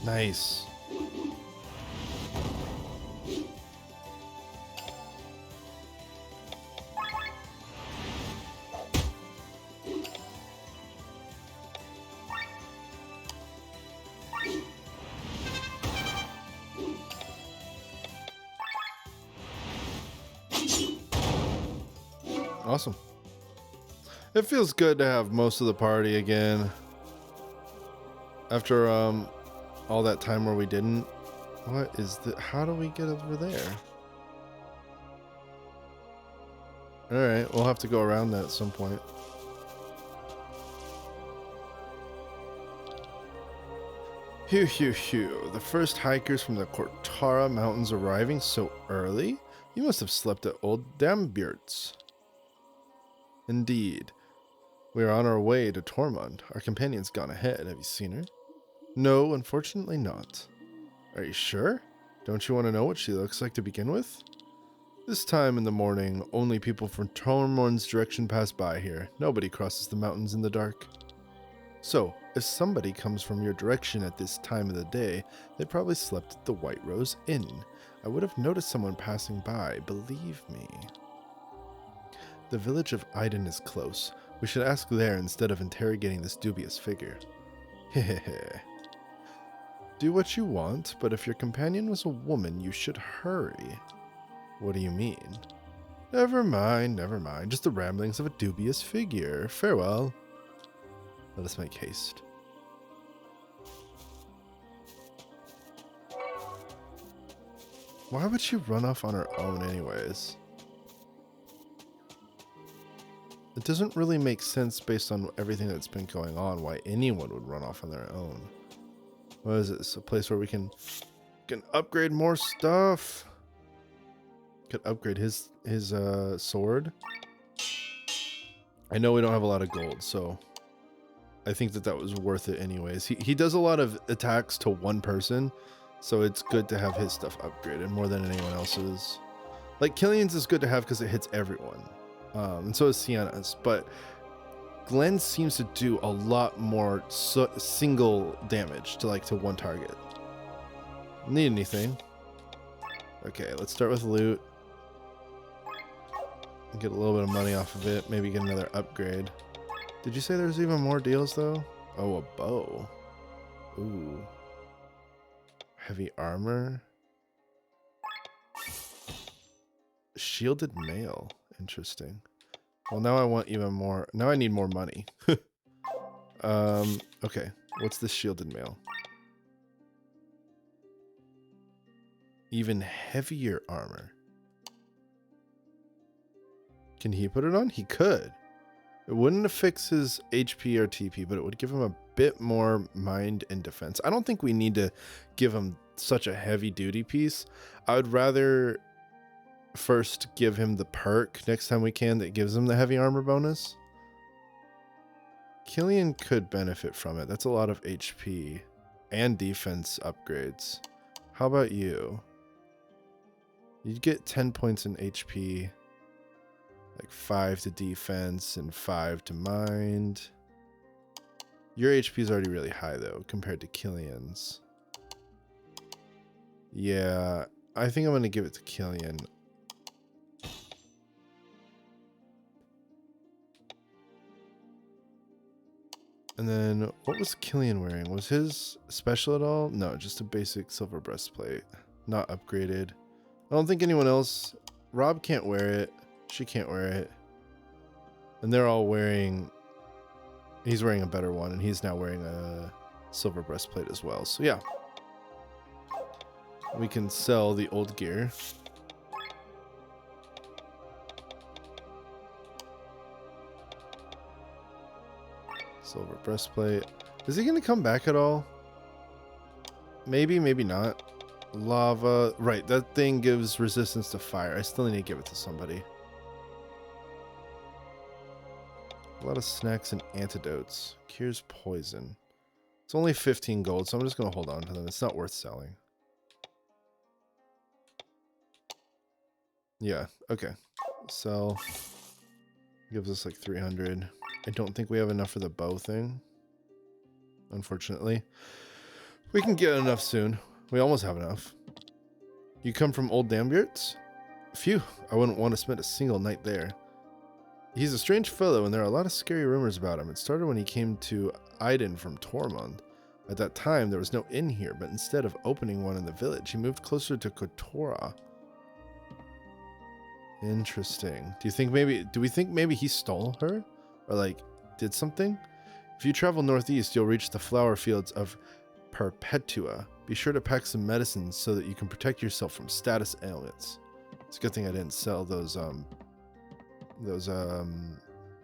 Nice. Awesome. It feels good to have most of the party again. After all that time where we didn't. What is the... How do we get over there? Alright, we'll have to go around that at some point. Phew, phew, phew. The first hikers from the Cortara Mountains arriving so early? You must have slept at Old Dambiert's. Indeed. We are on our way to Tormund. Our companion's gone ahead. Have you seen her? No, unfortunately not. Are you sure? Don't you want to know what she looks like to begin with? This time in the morning, only people from Tormund's direction pass by here. Nobody crosses the mountains in the dark. So, if somebody comes from your direction at this time of the day, they probably slept at the White Rose Inn. I would have noticed someone passing by, believe me. The village of Iden is close. We should ask there instead of interrogating this dubious figure. Hehehe. Do what you want, but if your companion was a woman, you should hurry. What do you mean? Never mind, never mind. Just the ramblings of a dubious figure. Farewell. Let us make haste. Why would she run off on her own anyways? It doesn't really make sense based on everything that's been going on why anyone would run off on their own. What is this? A place where we can upgrade more stuff. Could upgrade his sword. I know we don't have a lot of gold, so I think that was worth it anyways. He does a lot of attacks to one person, so it's good to have his stuff upgraded more than anyone else's. Like Killian's is good to have because it hits everyone. And so is Sienna's, but Glenn seems to do a lot more single damage to one target. Need anything? Okay, let's start with loot. Get a little bit of money off of it. Maybe get another upgrade. Did you say there's even more deals though? Oh, a bow. Ooh. Heavy armor. Shielded mail. Interesting. Well, now I want even more. Now I need more money. Okay. What's this shielded mail? Even heavier armor. Can he put it on? He could. It wouldn't fix his HP or TP, but it would give him a bit more mind and defense. I don't think we need to give him such a heavy duty piece. I would rather first give him the perk next time we can that gives him the heavy armor bonus. Killian could benefit from it. That's a lot of HP and defense upgrades. How about you? You'd get 10 points in HP, like 5 to defense and 5 to mind. Your HP is already really high though, compared to Killian's. Yeah, I think I'm going to give it to Killian. And then, what was Killian wearing? Was his special at all? No, just a basic silver breastplate. Not upgraded. I don't think anyone else... Rob can't wear it. She can't wear it. And they're all wearing... He's wearing a better one, and he's now wearing a silver breastplate as well. So yeah. We can sell the old gear. Silver breastplate. Is he going to come back at all? Maybe, maybe not. Lava. Right, that thing gives resistance to fire. I still need to give it to somebody. A lot of snacks and antidotes. Cures poison. It's only 15 gold, so I'm just going to hold on to them. It's not worth selling. Yeah, okay. Sell. Gives us like 300. I don't think we have enough for the bow thing. Unfortunately. We can get enough soon. We almost have enough. You come from Old Dambyurts? Phew, I wouldn't want to spend a single night there. He's a strange fellow, and there are a lot of scary rumors about him. It started when he came to Aiden from Tormund. At that time, there was no inn here, but instead of opening one in the village, he moved closer to Kotora. Interesting. Do we think maybe he stole her? Or like, did something? If you travel northeast, you'll reach the flower fields of Perpetua. Be sure to pack some medicines so that you can protect yourself from status ailments. It's a good thing I didn't sell those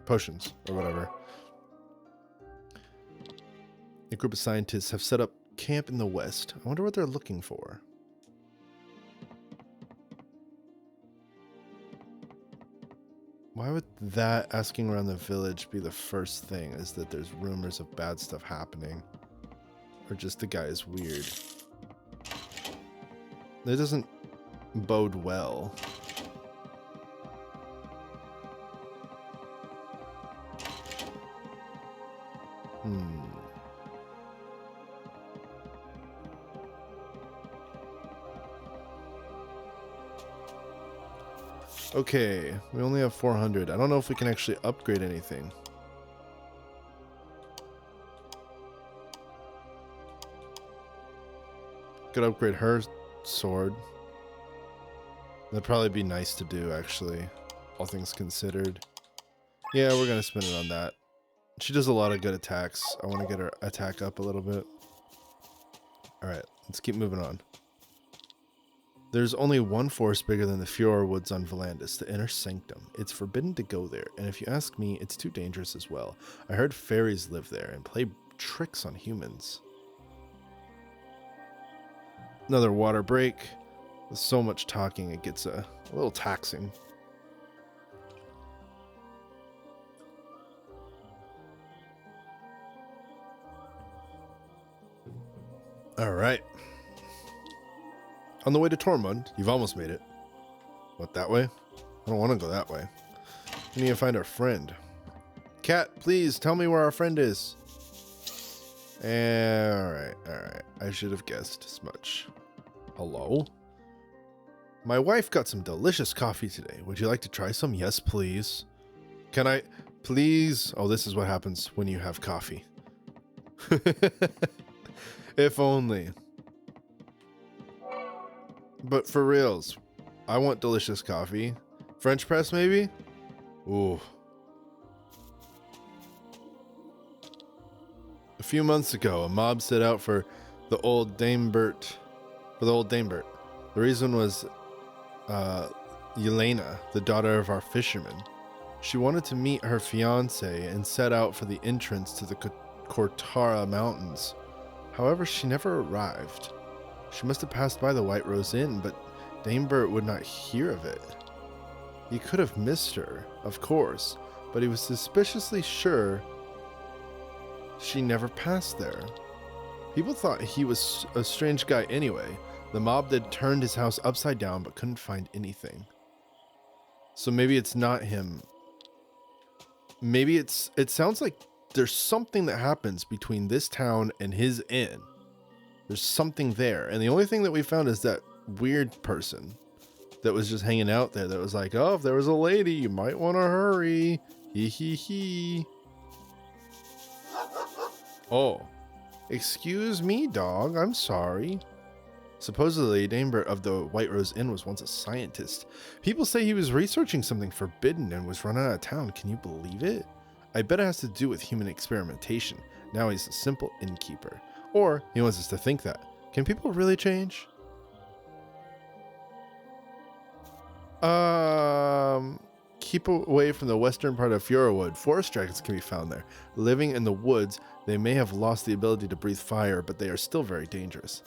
potions or whatever. A group of scientists have set up camp in the west. I wonder what they're looking for. Why would that asking around the village be the first thing? Is that there's rumors of bad stuff happening? Or just the guy is weird? That doesn't bode well. Okay, we only have 400. I don't know if we can actually upgrade anything. Could upgrade her sword. That'd probably be nice to do, actually, all things considered. Yeah, we're gonna spend it on that. She does a lot of good attacks. I want to get her attack up a little bit. Alright, let's keep moving on. There's only one forest bigger than the Fjord Woods on Valandis, the Inner Sanctum. It's forbidden to go there, and if you ask me, it's too dangerous as well. I heard fairies live there and play tricks on humans. Another water break. With so much talking, it gets a little taxing. All right. On the way to Tormund, you've almost made it. What, that way? I don't want to go that way. We need to find our friend. Cat, please tell me where our friend is. Alright. I should have guessed as much. Hello? My wife got some delicious coffee today. Would you like to try some? Yes, please. Can I? Please? Oh, this is what happens when you have coffee. If only. But for reals, I want delicious coffee. French press, maybe? Ooh. A few months ago, a mob set out for the old Damebert. The reason was Yelena, the daughter of our fisherman. She wanted to meet her fiancé and set out for the entrance to the Kortara Mountains. However, she never arrived. She must have passed by the White Rose Inn, but Damebert would not hear of it. He could have missed her, of course, but he was suspiciously sure she never passed there. People thought he was a strange guy anyway. The mob that turned his house upside down but couldn't find anything. So maybe it's not him. Maybe it sounds like there's something that happens between this town and his inn. There's something there. And the only thing that we found is that weird person that was just hanging out there that was like, oh, if there was a lady, you might want to hurry. Hee hee hee. Oh. Excuse me, dog. I'm sorry. Supposedly, Daimbert of the White Rose Inn was once a scientist. People say he was researching something forbidden and was run out of town. Can you believe it? I bet it has to do with human experimentation. Now he's a simple innkeeper. Or he wants us to think that. Can people really change? Keep away from the western part of Fjorawood. Forest dragons can be found there. Living in the woods, they may have lost the ability to breathe fire, but they are still very dangerous.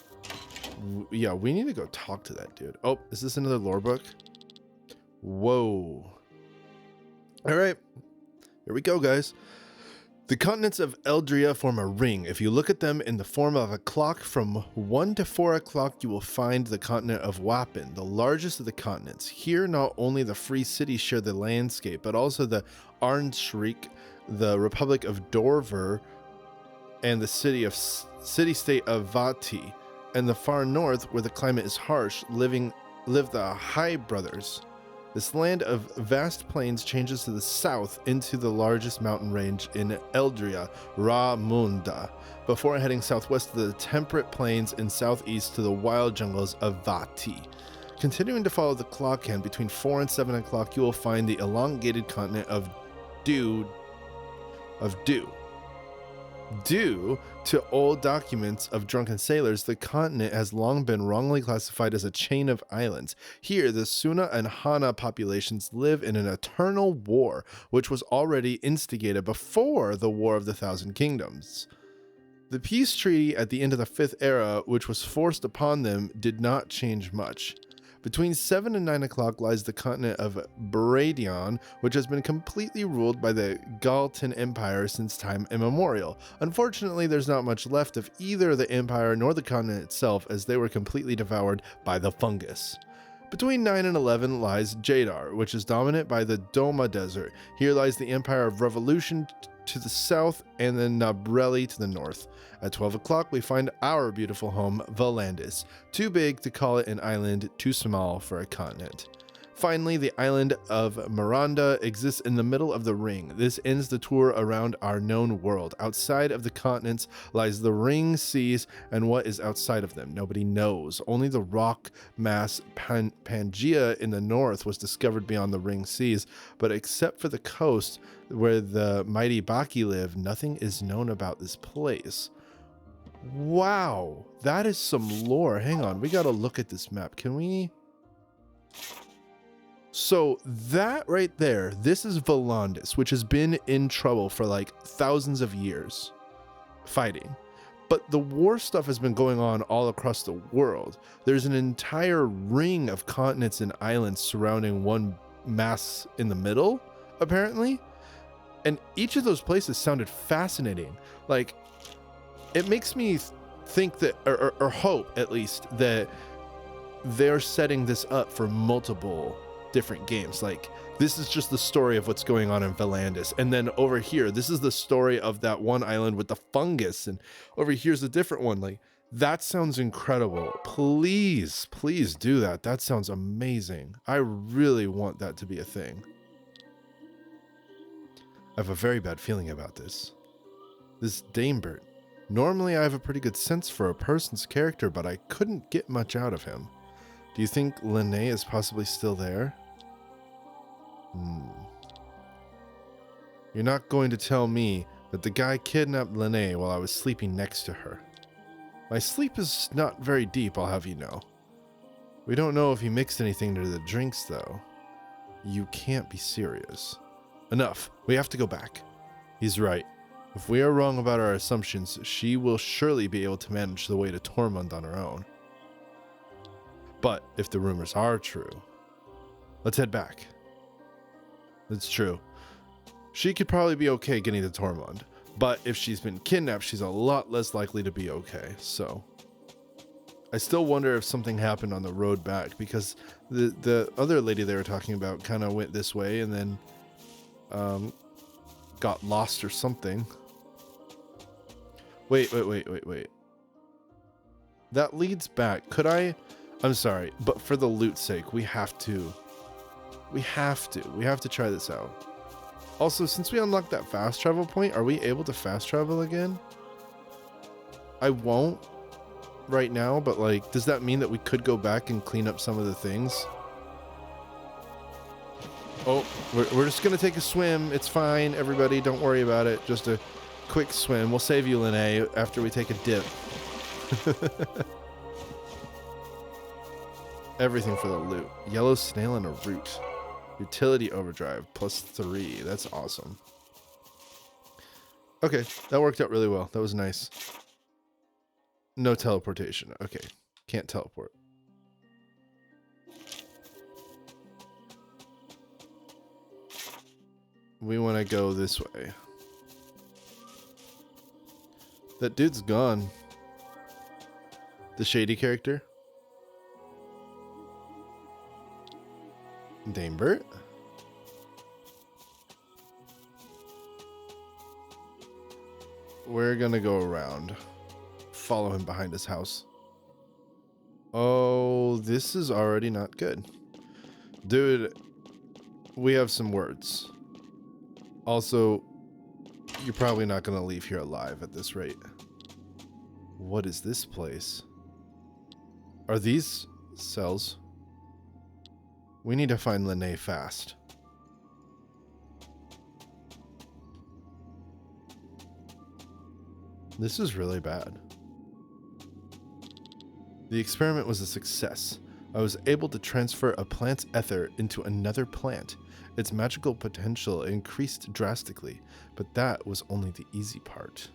Yeah, we need to go talk to that dude. Oh, is this another lore book? Whoa. All right. Here we go, guys. The continents of Eldria form a ring. If you look at them in the form of a clock from 1 to 4 o'clock, you will find the continent of Wappen, the largest of the continents. Here, not only the free cities share the landscape, but also the Arnschreik, the Republic of Dorver, and the city-state of Vati. And the far north, where the climate is harsh, live the High Brothers. This land of vast plains changes to the south into the largest mountain range in Eldria, Ramunda, before heading southwest to the temperate plains and southeast to the wild jungles of Vati. Continuing to follow the clock hand, between 4 and 7 o'clock, you will find the elongated continent of Due. Due to old documents of drunken sailors, the continent has long been wrongly classified as a chain of islands. Here, the Suna and Hana populations live in an eternal war, which was already instigated before the War of the Thousand Kingdoms. The peace treaty at the end of the Fifth Era, which was forced upon them, did not change much. Between 7 and 9 o'clock lies the continent of Bradion, which has been completely ruled by the Galtan Empire since time immemorial. Unfortunately, there's not much left of either the empire nor the continent itself, as they were completely devoured by the fungus. Between 9 and 11 lies Jadar, which is dominant by the Doma Desert. Here lies the Empire of Revolution to the south and the Nabrelli to the north. At 12 o'clock, we find our beautiful home, Valandis. Too big to call it an island, too small for a continent. Finally, the island of Miranda exists in the middle of the ring. This ends the tour around our known world. Outside of the continents lies the ring seas, and what is outside of them, nobody knows. Only the rock mass Pangea in the north was discovered beyond the ring seas, but except for the coast where the mighty Baki live, nothing is known about this place. Wow, that is some lore. Hang on, we gotta look at this map. Can we... So that right there, this is Valandis, which has been in trouble for like thousands of years fighting. But the war stuff has been going on all across the world. There's an entire ring of continents and islands surrounding one mass in the middle, apparently. And each of those places sounded fascinating. Like, it makes me think that, or hope at least, that they're setting this up for multiple different games. Like, this is just the story of what's going on in Valandis, and then over here this is the story of that one island with the fungus, and over here's a different one. Like, that sounds incredible. Please do that. That sounds amazing. I really want that to be a thing. I have a very bad feeling about this Daimbert. Normally I have a pretty good sense for a person's character, but I couldn't get much out of him. Do you think Lene is possibly still there? You're not going to tell me that the guy kidnapped Lene while I was sleeping next to her. My sleep is not very deep, I'll have you know. We don't know if he mixed anything to the drinks, though. You can't be serious. Enough. We have to go back. He's right. If we are wrong about our assumptions, she will surely be able to manage the way to Tormund on her own. But if the rumors are true, let's head back. It's true. She could probably be okay getting to Tormund, But if she's been kidnapped, she's a lot less likely to be okay. So I still wonder if something happened on the road back, because the other lady they were talking about kind of went this way and then got lost or something. Wait. That leads back. I'm sorry, but for the loot's sake, we have to try this out. Also, since we unlocked that fast travel point, are we able to fast travel again? I won't right now, but like, does that mean that we could go back and clean up some of the things? Oh, we're just gonna take a swim. It's fine, everybody. Don't worry about it. Just a quick swim. We'll save you, Linnae, after we take a dip. Everything for the loot. Yellow snail and a root. Utility overdrive +3. That's awesome. Okay, that worked out really well. That was nice. No teleportation. Okay, can't teleport. We want to go this way. That dude's gone. The shady character. Damebert? We're gonna go around. Follow him behind his house. Oh, this is already not good. Dude, we have some words. Also, you're probably not gonna leave here alive at this rate. What is this place? Are these cells? We need to find Linnae fast. This is really bad. The experiment was a success. I was able to transfer a plant's ether into another plant. Its magical potential increased drastically, but that was only the easy part.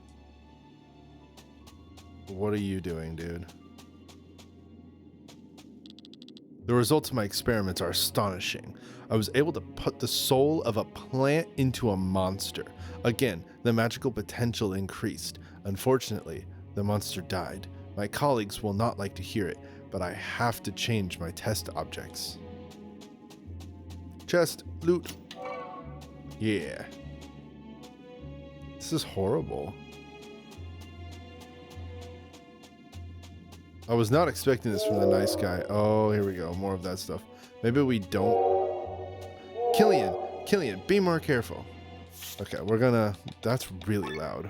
What are you doing, dude? The results of my experiments are astonishing. I was able to put the soul of a plant into a monster. Again, the magical potential increased. Unfortunately, the monster died. My colleagues will not like to hear it, but I have to change my test objects. Chest, loot. Yeah. This is horrible. I was not expecting this from the nice guy. Oh, here we go. More of that stuff. Maybe we don't. Killian, be more careful. Okay, we're gonna... That's really loud.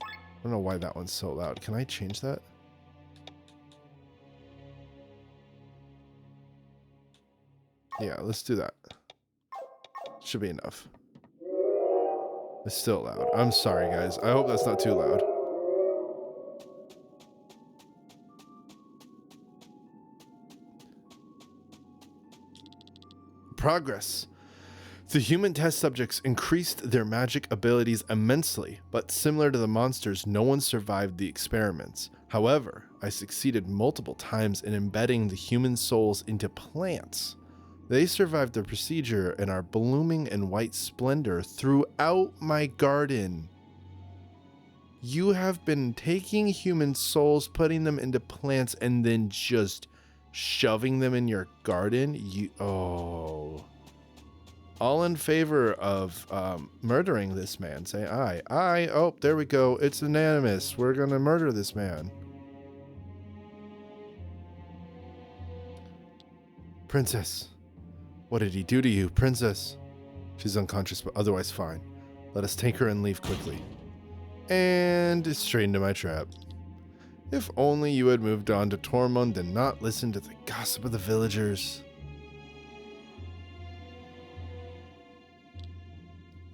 I don't know why that one's so loud. Can I change that? Yeah, let's do that. Should be enough. It's still loud. I'm sorry, guys. I hope that's not too loud. Progress. The human test subjects increased their magic abilities immensely, but similar to the monsters, no one survived the experiments. However, I succeeded multiple times in embedding the human souls into plants. They survived the procedure and are blooming in white splendor throughout my garden. You have been taking human souls, putting them into plants, and then just shoving them in your garden? Oh. All in favor of murdering this man. Say aye. Aye. Oh, there we go. It's unanimous. We're going to murder this man. Princess. What did he do to you, Princess? She's unconscious, but otherwise fine. Let us take her and leave quickly. And straight into my trap. If only you had moved on to Tormund and not listened to the gossip of the villagers.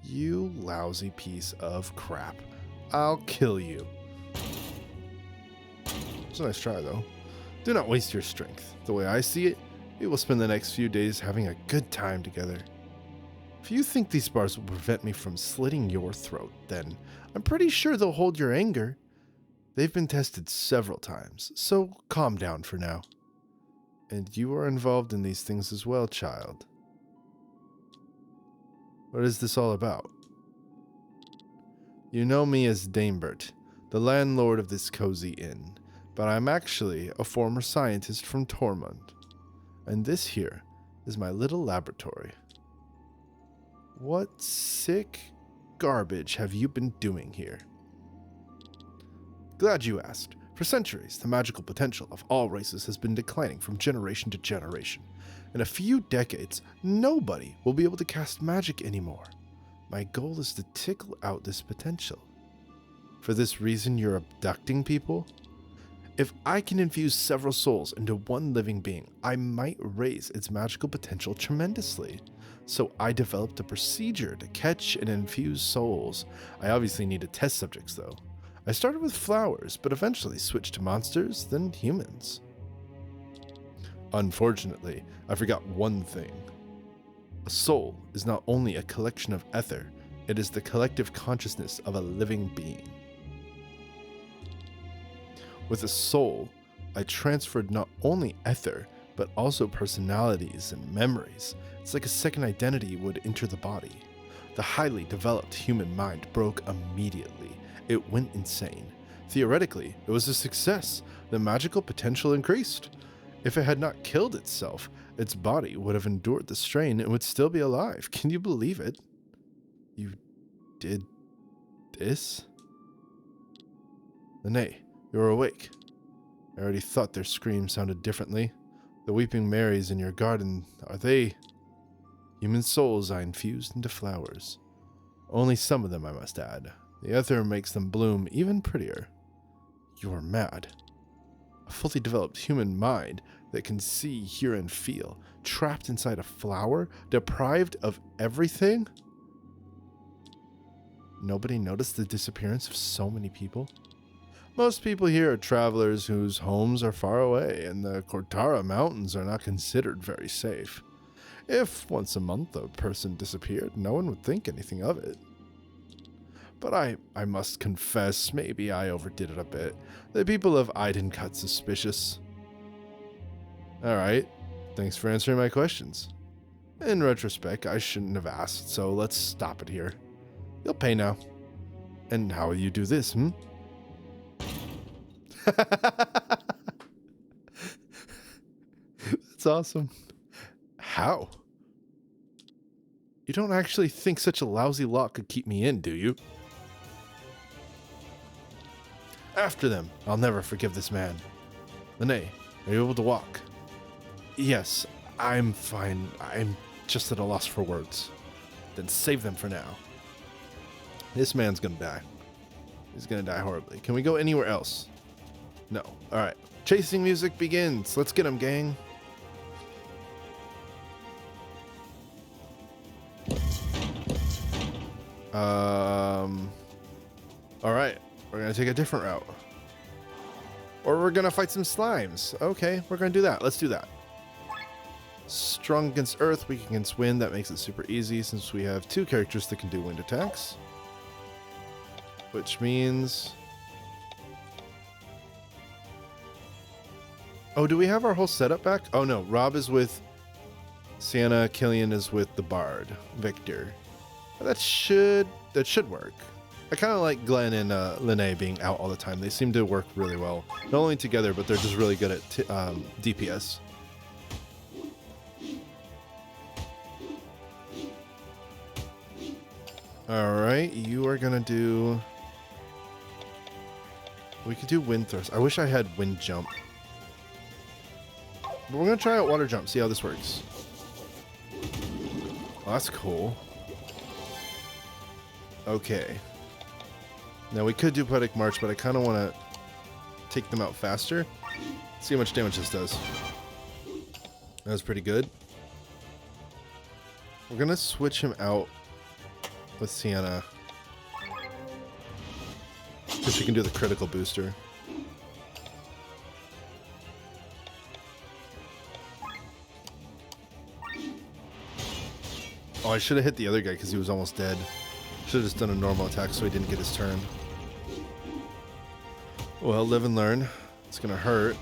You lousy piece of crap. I'll kill you. It's a nice try, though. Do not waste your strength. The way I see it, we will spend the next few days having a good time together. If you think these bars will prevent me from slitting your throat, then I'm pretty sure they'll hold your anger. They've been tested several times, so calm down for now. And you are involved in these things as well, child. What is this all about? You know me as Damebert, the landlord of this cozy inn, but I'm actually a former scientist from Tormund. And this here is my little laboratory. What sick garbage have you been doing here? Glad you asked. For centuries, the magical potential of all races has been declining from generation to generation. In a few decades, nobody will be able to cast magic anymore. My goal is to tickle out this potential. For this reason, you're abducting people? If I can infuse several souls into one living being, I might raise its magical potential tremendously. So I developed a procedure to catch and infuse souls. I obviously needed test subjects though. I started with flowers, but eventually switched to monsters, then humans. Unfortunately, I forgot one thing. A soul is not only a collection of ether, it is the collective consciousness of a living being. With a soul, I transferred not only ether, but also personalities and memories. It's like a second identity would enter the body. The highly developed human mind broke immediately. It went insane. Theoretically, it was a success. The magical potential increased. If it had not killed itself, its body would have endured the strain and would still be alive. Can you believe it? You did this? Lene, you're awake. I already thought their screams sounded differently. The weeping Marys in your garden, are they human souls I infused into flowers? Only some of them, I must add. The ether makes them bloom even prettier. You're mad. A fully developed human mind that can see, hear, and feel, trapped inside a flower, deprived of everything? Nobody noticed the disappearance of so many people? Most people here are travelers whose homes are far away, and the Cortara Mountains are not considered very safe. If once a month a person disappeared, no one would think anything of it. But I must confess, maybe I overdid it a bit. The people of Iden got suspicious. Alright, thanks for answering my questions. In retrospect, I shouldn't have asked, so let's stop it here. You'll pay now. And how will you do this, That's awesome. How? You don't actually think such a lousy lock could keep me in, do you? After them. I'll never forgive this man. Lene, are you able to walk? Yes, I'm fine. I'm just at a loss for words. Then save them for now. This man's gonna die. He's gonna die horribly. Can we go anywhere else? No. Alright. Chasing music begins. Let's get him, gang. Alright. We're gonna take a different route. Or we're gonna fight some slimes. Okay, we're gonna do that. Let's do that. Strong against earth, weak against wind. That makes it super easy since we have two characters that can do wind attacks. Which means... Oh, do we have our whole setup back? Oh no, Rob is with Sienna, Killian is with the Bard, Victor. That should work. I kind of like Glenn and Lene being out all the time. They seem to work really well. Not only together, but they're just really good at DPS. Alright, you are gonna do... We could do wind thrust. I wish I had wind jump. But we're gonna try out water jump, see how this works. Oh, that's cool. Okay. Now we could do Poetic March, but I kind of want to take them out faster. See how much damage this does. That was pretty good. We're gonna switch him out with Sienna. Because she can do the critical booster. Oh, I should have hit the other guy because he was almost dead. Should have just done a normal attack so he didn't get his turn. Well, live and learn. It's gonna hurt.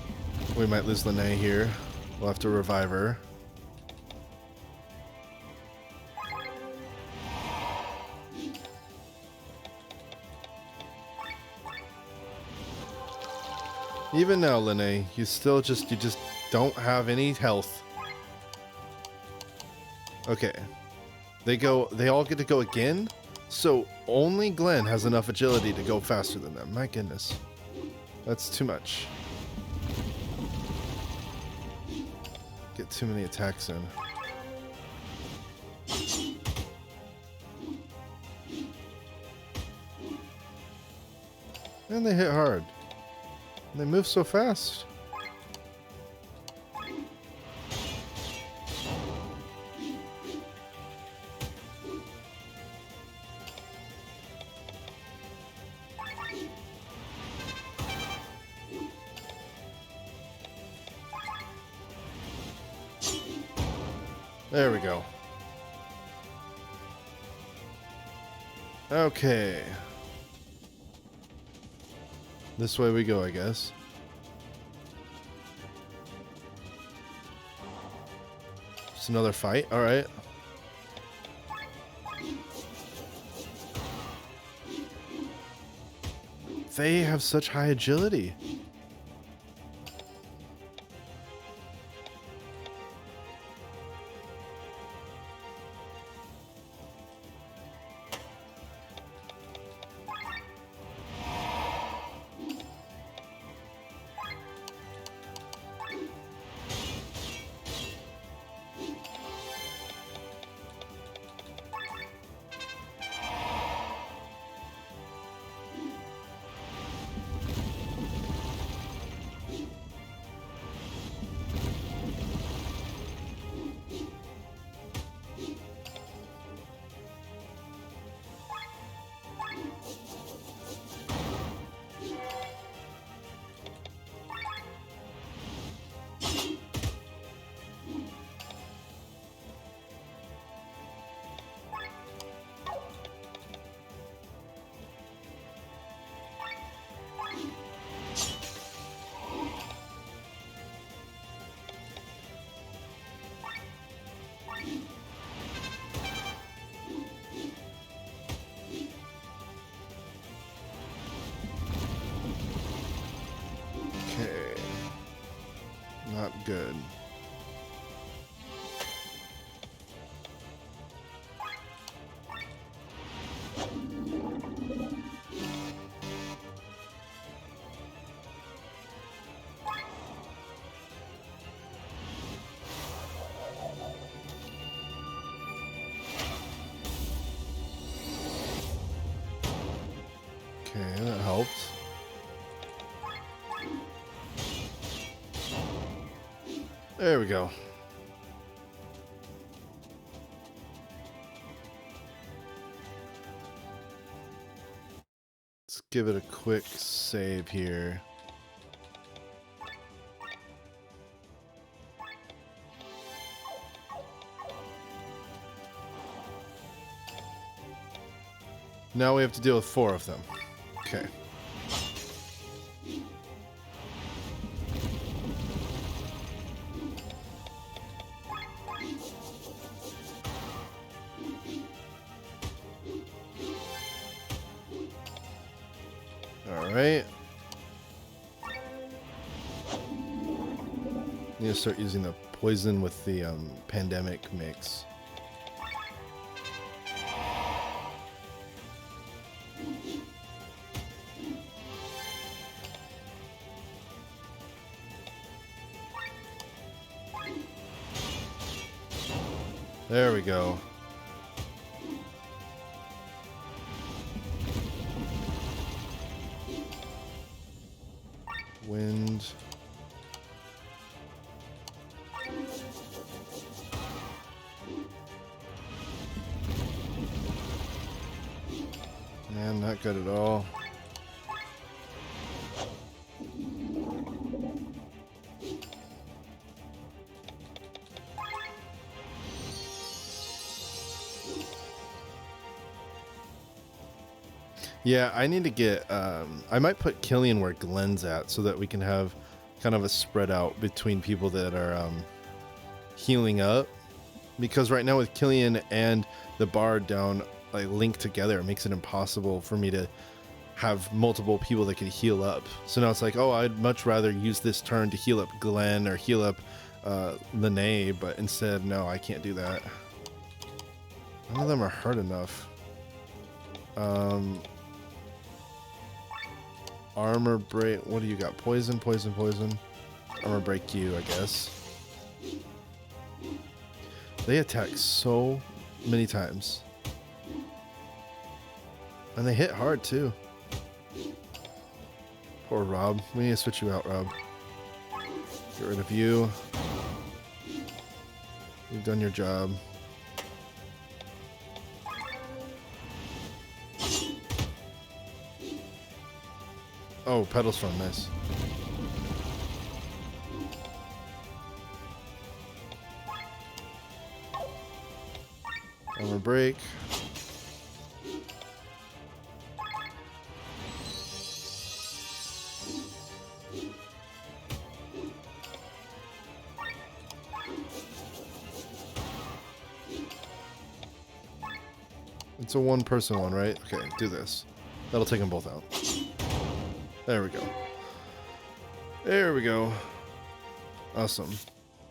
We might lose Lene here. We'll have to revive her. Even now, Lene, you just don't have any health. Okay. They all get to go again? So only Glenn has enough agility to go faster than them. My goodness. That's too much. Get too many attacks in. And they hit hard. And they move so fast. There we go. Okay. This way we go, I guess. Just another fight. All right. They have such high agility. Not good. Okay, that helped. There we go. Let's give it a quick save here. Now we have to deal with 4 of them. Okay. Alright. Need to start using the poison with the pandemic mix. There we go. Wind. Man, not good at all. Yeah, I need to get, I might put Killian where Glenn's at so that we can have kind of a spread out between people that are healing up. Because right now with Killian and the bard down, like linked together, it makes it impossible for me to have multiple people that can heal up. So now it's like, oh, I'd much rather use this turn to heal up Glenn or heal up Lene, but instead, no, I can't do that. None of them are hurt enough. Armor break. What do you got? Poison, poison, poison. Armor break you, I guess. They attack so many times. And they hit hard, too. Poor Rob. We need to switch you out, Rob. Get rid of you. You've done your job. Oh, Pedal Storm, nice. Armor break. It's a one-person one, right? Okay, do this. That'll take them both out. There we go. There we go. Awesome.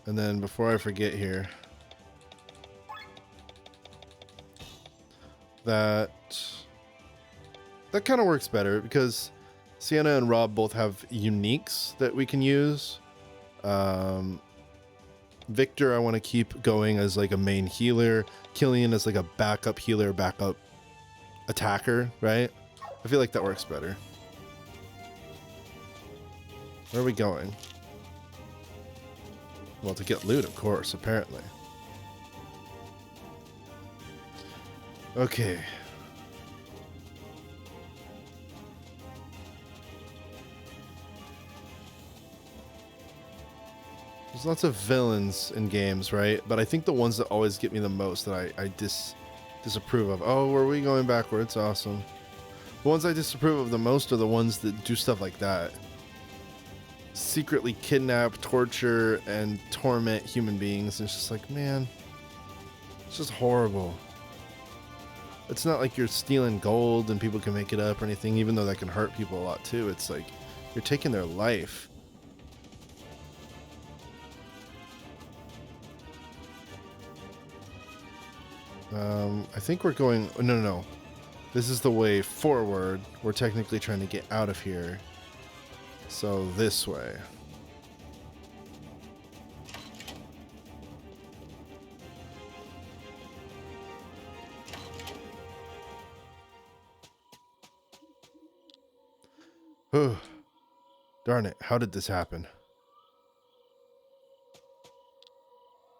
And then before I forget here, that kind of works better because Sienna and Rob both have uniques that we can use. Victor, I want to keep going as like a main healer. Killian as like a backup healer, backup attacker, right? I feel like that works better. Where are we going? Well, to get loot, of course, apparently. Okay. There's lots of villains in games, right? But I think the ones that always get me the most that I disapprove of. Oh, were we going backwards? Awesome. The ones I disapprove of the most are the ones that do stuff like that. Secretly kidnap, torture, and torment human beings. And it's just like, man, it's just horrible. It's not like you're stealing gold and people can make it up or anything, even though that can hurt people a lot too. It's like you're taking their life. I think we're going... No. This is the way forward. We're technically trying to get out of here. So this way. Oh, darn it. How did this happen?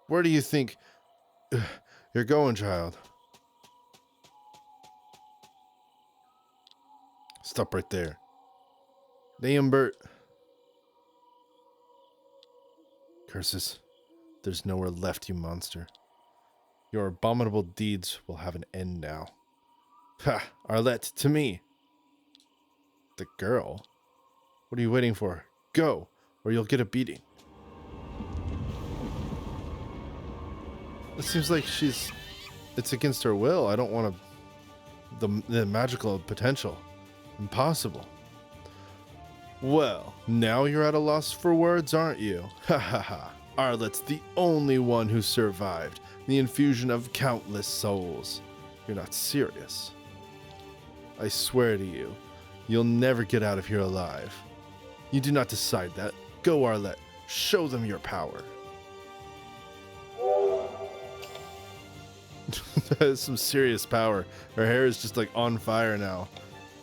Where do you think you're going, child? Stop right there. Damn, Bert. Curses. There's nowhere left, you monster. Your abominable deeds will have an end now. Ha! Arlette, to me. The girl? What are you waiting for? Go, or you'll get a beating. It seems like it's against her will. I don't want the magical potential. Impossible. Well, now you're at a loss for words, aren't you? Ha ha ha. Arlette's the only one who survived the infusion of countless souls. You're not serious. I swear to you, you'll never get out of here alive. You do not decide that. Go, Arlette. Show them your power. That is some serious power. Her hair is just like on fire now.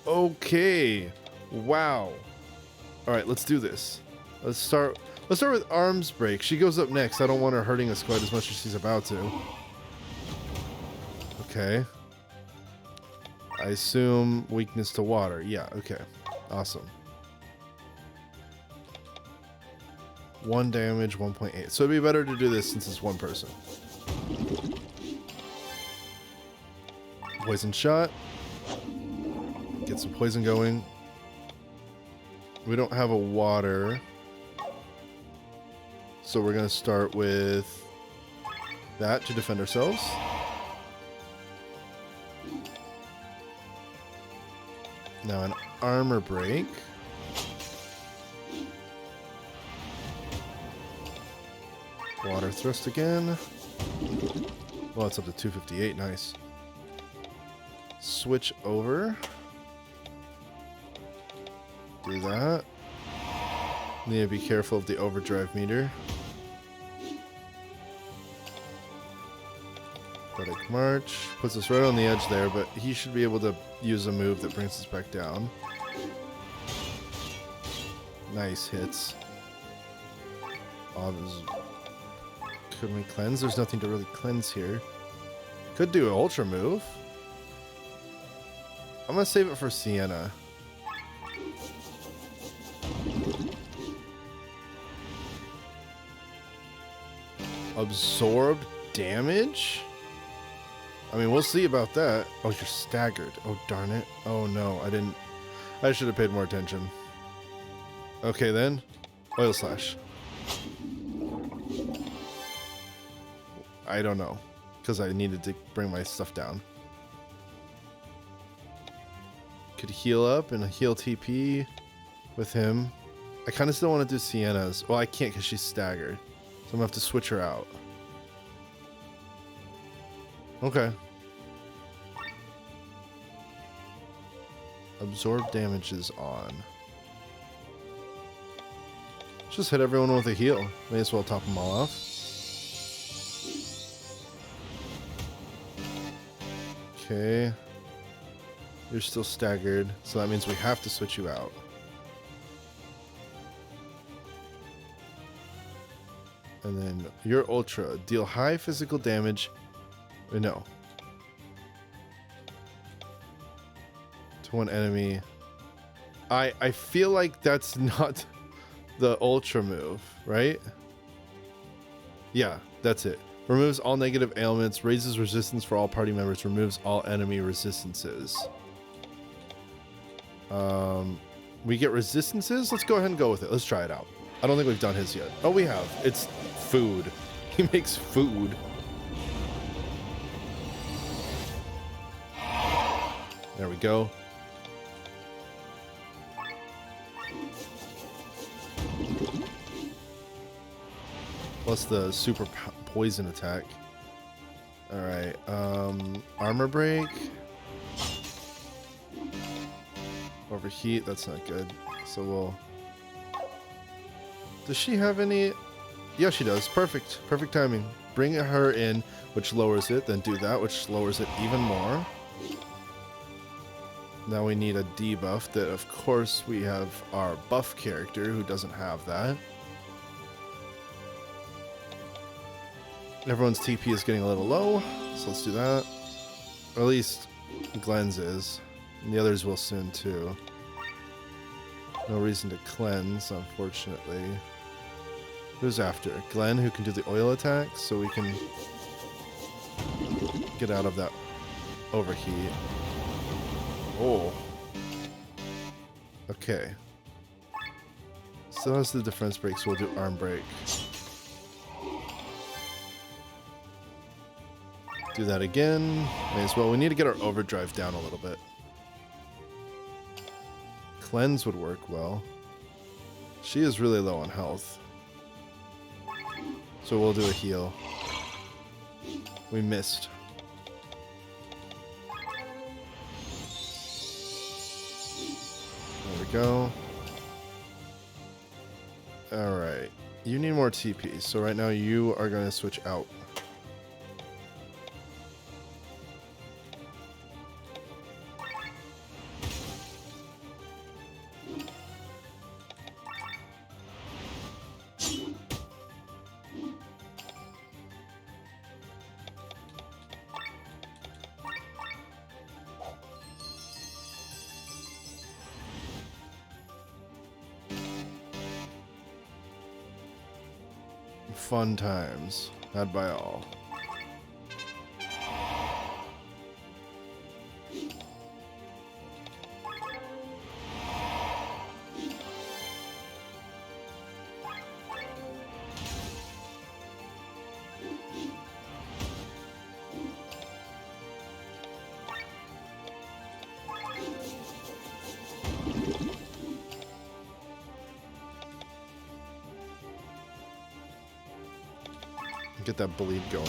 Okay. Wow. All right, let's do this. Let's start with arms break. She goes up next. I don't want her hurting us quite as much as she's about to. Okay. I assume weakness to water. Yeah, okay. Awesome. 1 damage, 1.8. So it'd be better to do this since it's one person. Poison shot. Get some poison going. We don't have a water. So we're going to start with that to defend ourselves. Now an armor break. Water thrust again. Well, it's up to 258. Nice. Switch over. Do that. Need to be careful of the overdrive meter. Athletic March. Puts us right on the edge there, but he should be able to use a move that brings us back down. Nice hits. Could we cleanse? There's nothing to really cleanse here. Could do an ultra move. I'm gonna save it for Sienna. Absorb damage? I mean, we'll see about that. Oh, you're staggered. Oh, darn it. Oh, no. I should have paid more attention. Okay, then. Oil Slash. I don't know. Because I needed to bring my stuff down. Could heal up and heal TP with him. I kind of still want to do Sienna's. Well, I can't because she's staggered. So I'm going to have to switch her out. Okay. Absorb damage is on. Just hit everyone with a heal. May as well top them all off. Okay. You're still staggered, so that means we have to switch you out. And then your Ultra. Deal high physical damage. No. To one enemy. I feel like that's not the Ultra move, right? Yeah, that's it. Removes all negative ailments, raises resistance for all party members, removes all enemy resistances. We get resistances? Let's go ahead and go with it. Let's try it out. I don't think we've done his yet. Oh, we have. It's food. He makes food. There we go. Plus the super poison attack. Alright, armor break. Overheat, that's not good. So we'll... Does she have any... Yeah, she does. Perfect. Perfect timing. Bring her in, which lowers it. Then do that, which lowers it even more. Now we need a debuff that, of course, we have our buff character who doesn't have that. Everyone's TP is getting a little low, so let's do that. Or at least Glenn's is. And the others will soon, too. No reason to cleanse, unfortunately. Who's after? Glenn, who can do the oil attack, so we can get out of that overheat. Oh. Okay. Still has the defense break, so we'll do arm break. Do that again. May as well. We need to get our overdrive down a little bit. Cleanse would work well. She is really low on health. So we'll do a heal. We missed. There we go. Alright. You need more TP, so right now you are going to switch out. Fun times, had by all. Get that bleed going.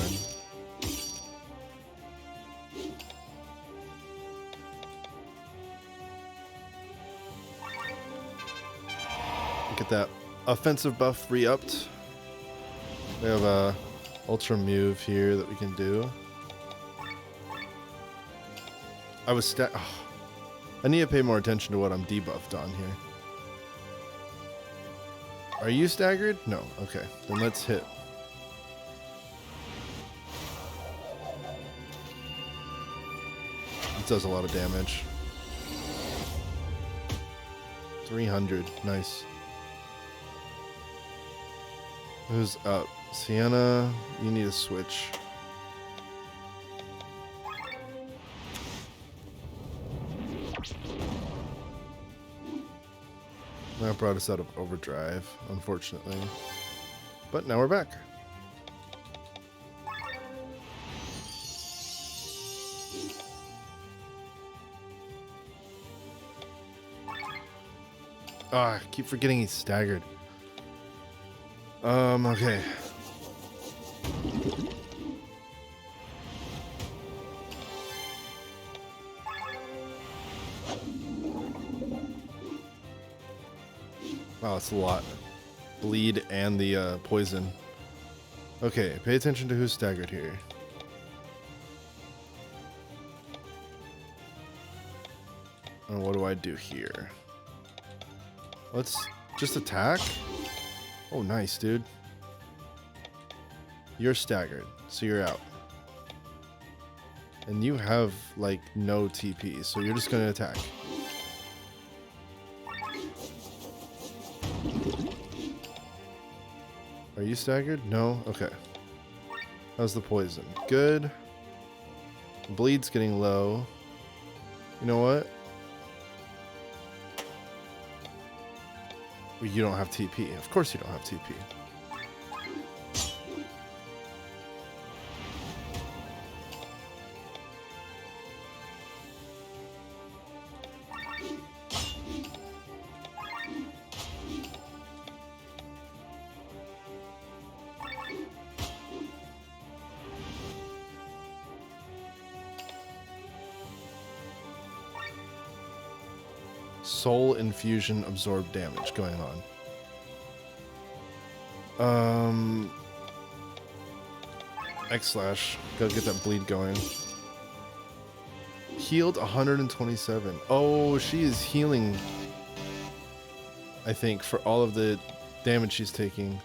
Get that offensive buff re-upped. We have a ultra move here that we can do. I need to pay more attention to what I'm debuffed on here. Are you staggered? No. Okay. Then let's hit. It does a lot of damage. 300. Nice. Who's up? Sienna, you need a switch. That brought us out of overdrive, unfortunately. But now we're back. I keep forgetting he's staggered. Okay. Wow, that's a lot. Bleed and the poison. Okay, pay attention to who's staggered here. And what do I do here? Let's just attack. Oh, nice, dude. You're staggered, so you're out. And you have, like, no TP, so you're just gonna attack. Are you staggered? No? Okay. How's the poison? Good. Bleed's getting low. You know what? Well, you don't have TP. Of course you don't have TP. Soul infusion absorb damage going on. X slash. Gotta get that bleed going. Healed 127. Oh, she is healing, I think, for all of the damage she's taking.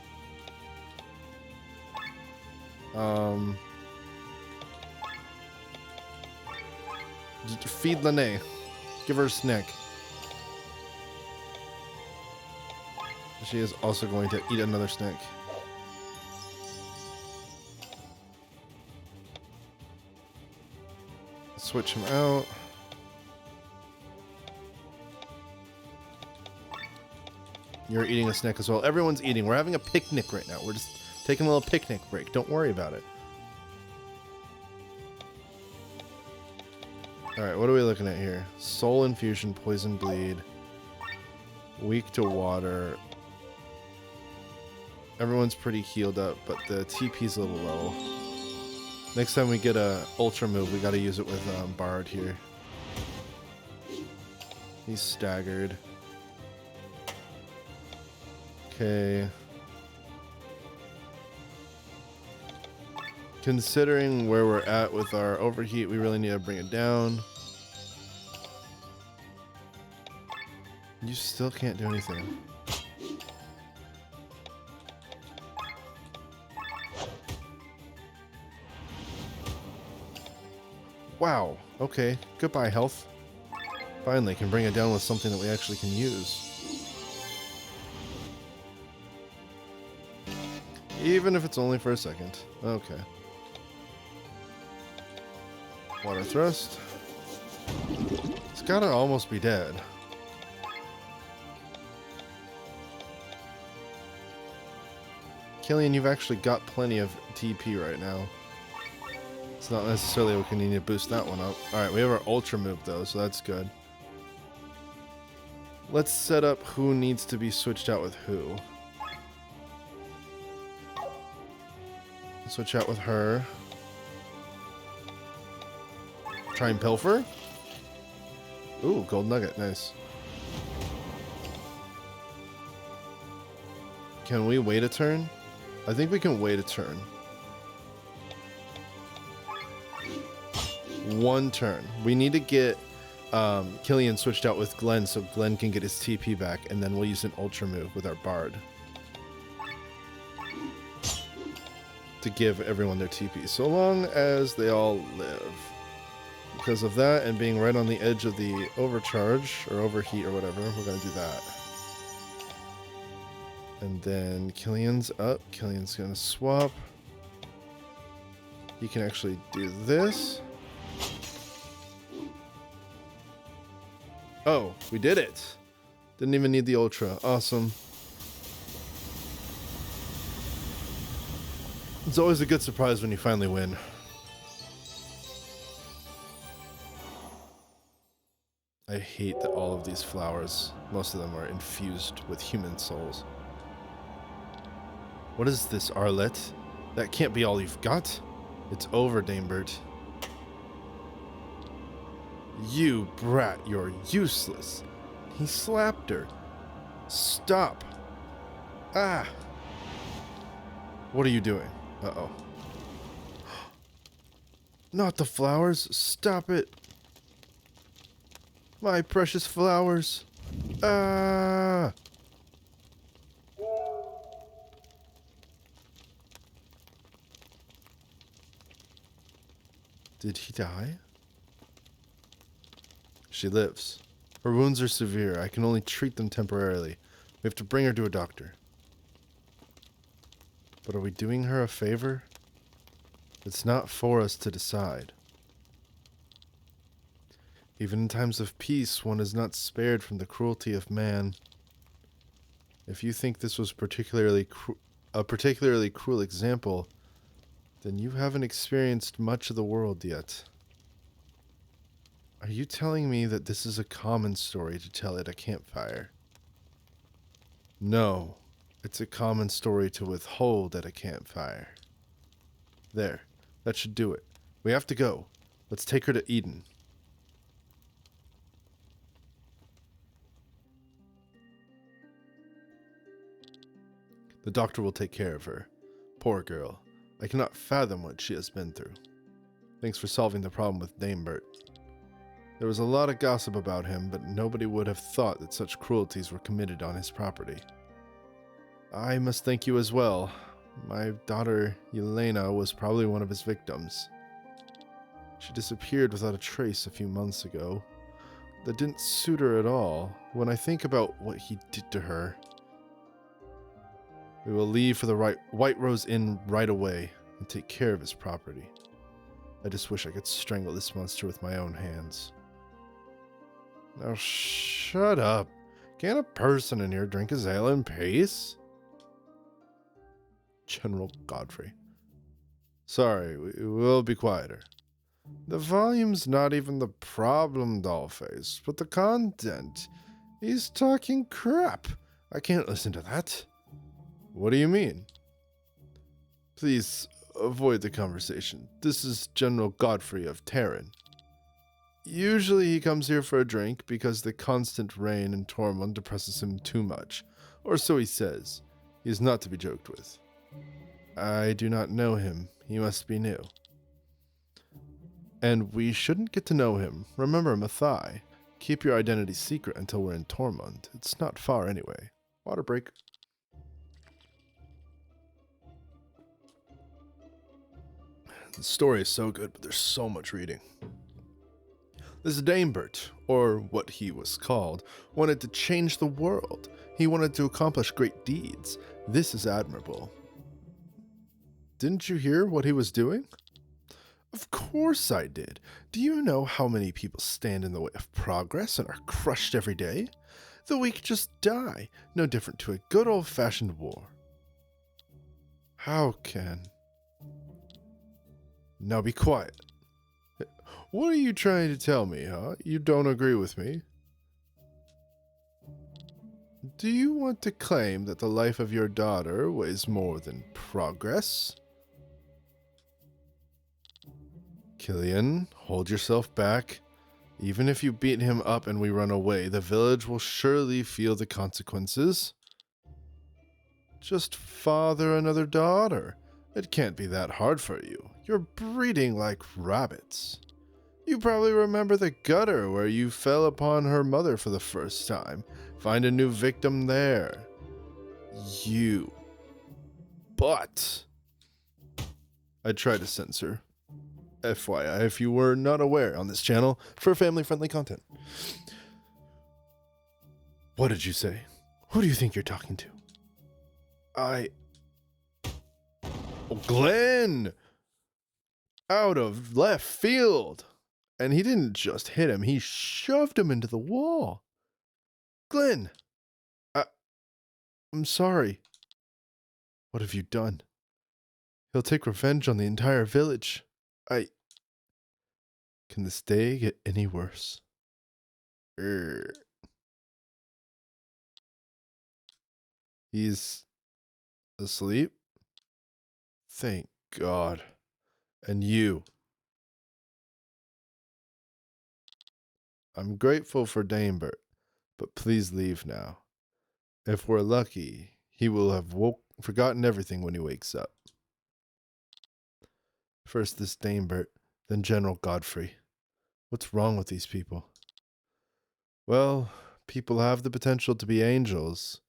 Feed Lene. Give her a snack. She is also going to eat another snack. Switch him out. You're eating a snack as well. Everyone's eating. We're having a picnic right now. We're just taking a little picnic break. Don't worry about it. Alright, what are we looking at here? Soul infusion, poison bleed. Weak to water. Everyone's pretty healed up, but the TP's a little low. Next time we get a ultra move, we gotta use it with Bard here. He's staggered. Okay. Considering where we're at with our overheat, we really need to bring it down. You still can't do anything. Wow. Okay. Goodbye, health. Finally, can bring it down with something that we actually can use. Even if it's only for a second. Okay. Water thrust. It's gotta almost be dead. Killian, you've actually got plenty of TP right now. It's not necessarily we can need to boost that one up. Alright, we have our ultra move though, so that's good. Let's set up who needs to be switched out with who. Switch out with her. Try and pilfer. Ooh, gold nugget. Nice. Can we wait a turn? I think we can wait a turn. One turn. We need to get Killian switched out with Glenn so Glenn can get his TP back, and then we'll use an ultra move with our Bard to give everyone their TP, so long as they all live. Because of that and being right on the edge of the overcharge or overheat or whatever, we're going to do that. And then Killian's up. Killian's going to swap. He can actually do this. Oh, we did it. Didn't even need the ultra. Awesome. It's always a good surprise when you finally win. I hate that all of these flowers, most of them are infused with human souls. What is this, Arlette? That can't be all you've got. It's over, Damebert. You brat, you're useless. He slapped her. Stop. Ah. What are you doing? Uh-oh. Not the flowers. Stop it. My precious flowers. Ah. Did he die? She lives. Her wounds are severe. I can only treat them temporarily. We have to bring her to a doctor. But are we doing her a favor? It's not for us to decide. Even in times of peace, one is not spared from the cruelty of man. If you think this was a particularly cruel example, then you haven't experienced much of the world yet. Are you telling me that this is a common story to tell at a campfire? No, it's a common story to withhold at a campfire. There, that should do it. We have to go. Let's take her to Eden. The doctor will take care of her. Poor girl. I cannot fathom what she has been through. Thanks for solving the problem with Damebert. There was a lot of gossip about him, but nobody would have thought that such cruelties were committed on his property. I must thank you as well. My daughter, Yelena, was probably one of his victims. She disappeared without a trace a few months ago. That didn't suit her at all. When I think about what he did to her... We will leave for the White Rose Inn right away and take care of his property. I just wish I could strangle this monster with my own hands. Now shut up. Can't a person in here drink his ale in peace? General Godfrey. Sorry, we'll be quieter. The volume's not even the problem, Dollface, but the content. He's talking crap. I can't listen to that. What do you mean? Please avoid the conversation. This is General Godfrey of Terran. Usually he comes here for a drink because the constant rain in Tormund depresses him too much, or so he says. He is not to be joked with. I do not know him. He must be new. And we shouldn't get to know him. Remember, Mathai. Keep your identity secret until we're in Tormund. It's not far anyway. Water break. The story is so good, but there's so much reading. This Damebert, or what he was called, wanted to change the world. He wanted to accomplish great deeds. This is admirable. Didn't you hear what he was doing? Of course I did. Do you know how many people stand in the way of progress and are crushed every day? The weak just die, no different to a good old-fashioned war. How can... Now be quiet. What are you trying to tell me, huh? You don't agree with me? Do you want to claim that the life of your daughter weighs more than progress? Killian, hold yourself back. Even if you beat him up and we run away, the village will surely feel the consequences. Just father another daughter. It can't be that hard for you. You're breeding like rabbits. You probably remember the gutter where you fell upon her mother for the first time. Find a new victim there. You. But I try to censor. FYI, if you were not aware on this channel for family-friendly content. What did you say? Who do you think you're talking to? Oh, Glenn! Out of left field! And he didn't just hit him, he shoved him into the wall. Glenn! I'm sorry. What have you done? He'll take revenge on the entire village. Can this day get any worse? He's asleep? Thank God. And you. I'm grateful for Damebert, but please leave now. If we're lucky, he will have forgotten everything when he wakes up. First this Damebert, then General Godfrey. What's wrong with these people? Well, people have the potential to be angels,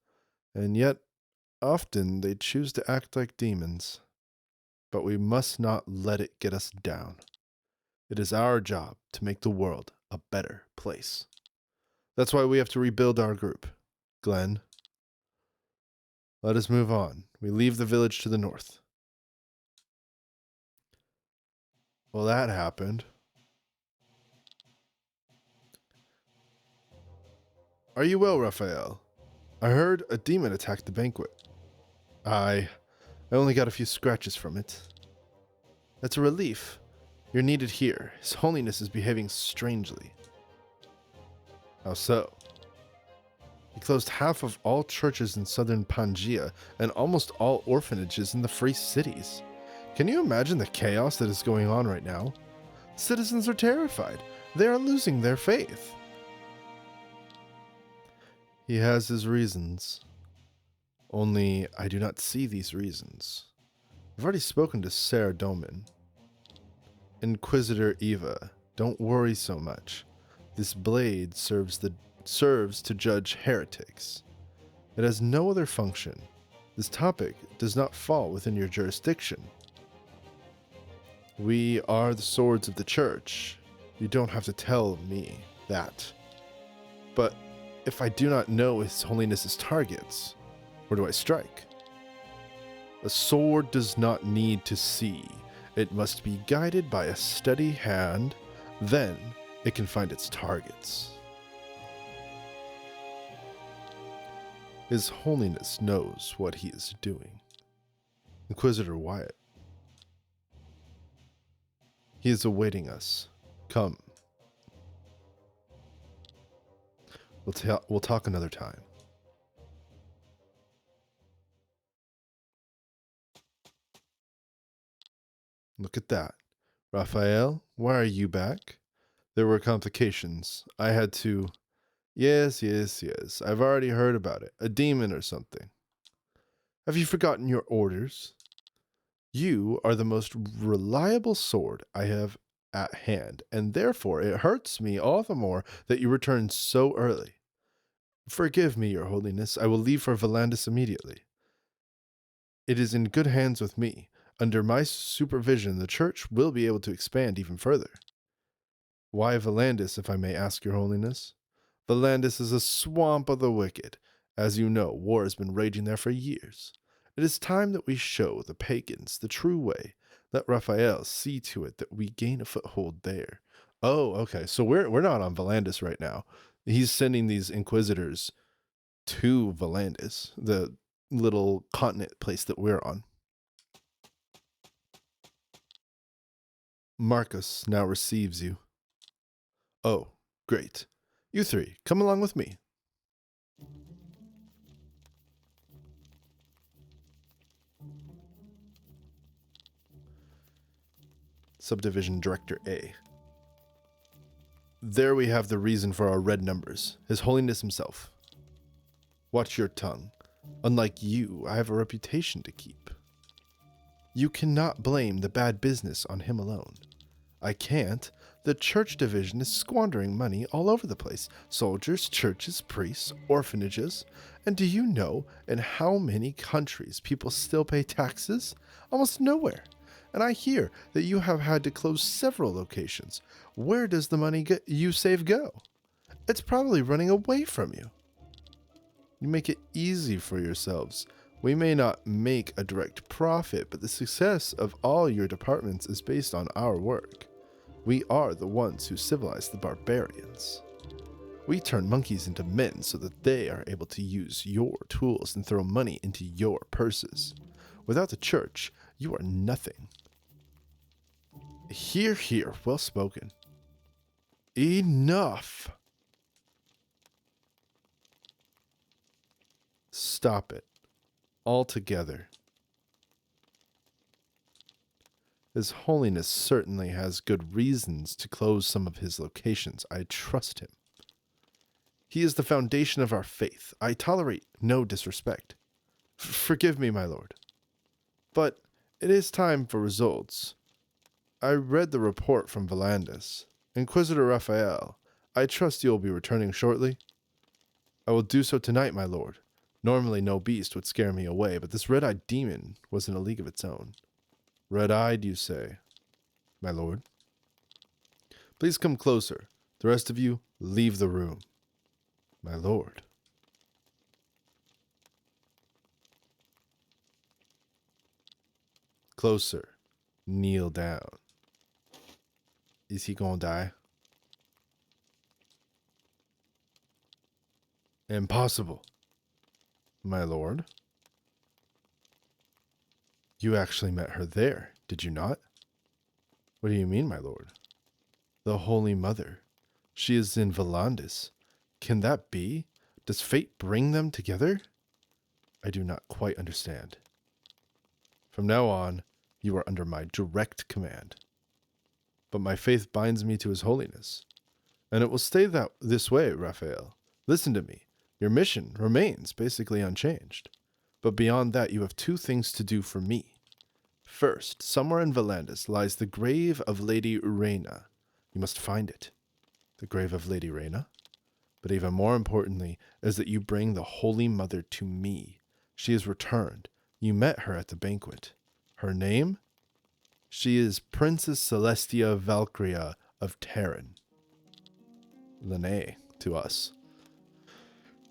and yet often they choose to act like demons. But we must not let it get us down. It is our job to make the world a better place. That's why we have to rebuild our group. Glenn, let us move on. We leave the village to the north. Well, that happened. Are you well, Raphael? I heard a demon attacked the banquet. I only got a few scratches from it. That's a relief. You're needed here. His Holiness is behaving strangely. How so? He closed half of all churches in southern Pangaea and almost all orphanages in the free cities. Can you imagine the chaos that is going on right now? Citizens are terrified. They are losing their faith. He has his reasons. Only I do not see these reasons. I've already spoken to Sarah Doman. Inquisitor Eva, don't worry so much. This blade serves to judge heretics. It has no other function. This topic does not fall within your jurisdiction. We are the swords of the church. You don't have to tell me that. But if I do not know His Holiness's targets, where do I strike? A sword does not need to see. It must be guided by a steady hand. Then it can find its targets. His Holiness knows what he is doing. Inquisitor Wyatt. He is awaiting us. Come. We'll talk another time. Look at that. Raphael, why are you back? There were complications. I had to... Yes. I've already heard about it. A demon or something. Have you forgotten your orders? You are the most reliable sword I have at hand, and therefore it hurts me all the more that you returned so early. Forgive me, Your Holiness. I will leave for Valandis immediately. It is in good hands with me. Under my supervision, the church will be able to expand even further. Why Valandis, if I may ask, Your Holiness? Valandis is a swamp of the wicked. As you know, war has been raging there for years. It is time that we show the pagans the true way. Let Raphael see to it that we gain a foothold there. Oh, okay. So we're not on Valandis right now. He's sending these inquisitors to Valandis, the little continent place that we're on. Marcus now receives you. Oh, great. You three, come along with me. Subdivision Director A. There we have the reason for our red numbers. His Holiness himself. Watch your tongue. Unlike you, I have a reputation to keep. You cannot blame the bad business on him alone. I can't. The church division is squandering money all over the place. Soldiers, churches, priests, orphanages. And do you know in how many countries people still pay taxes? Almost nowhere. And I hear that you have had to close several locations. Where does the money you save go? It's probably running away from you. You make it easy for yourselves. We may not make a direct profit, but the success of all your departments is based on our work. We are the ones who civilized the barbarians. We turn monkeys into men so that they are able to use your tools and throw money into your purses. Without the church, you are nothing. Hear, hear, well spoken. Enough. Stop it. Altogether. His Holiness certainly has good reasons to close some of his locations. I trust him. He is the foundation of our faith. I tolerate no disrespect. Forgive me, my lord. But it is time for results. I read the report from Valandis. Inquisitor Raphael, I trust you will be returning shortly. I will do so tonight, my lord. Normally no beast would scare me away, but this red-eyed demon was in a league of its own. Red-eyed, you say, my lord? Please come closer. The rest of you, leave the room. My lord. Closer. Kneel down. Is he gonna die? Impossible. My lord? You actually met her there, did you not? What do you mean, my lord? The Holy Mother. She is in Valandis. Can that be? Does fate bring them together? I do not quite understand. From now on, you are under my direct command. But my faith binds me to His Holiness. And it will stay this way, Raphael. Listen to me. Your mission remains basically unchanged. But beyond that, you have two things to do for me. First, somewhere in Valandis lies the grave of Lady Reina. You must find it. The grave of Lady Reina? But even more importantly is that you bring the Holy Mother to me. She has returned. You met her at the banquet. Her name? She is Princess Celestia Valkyria of Terran. Lene to us.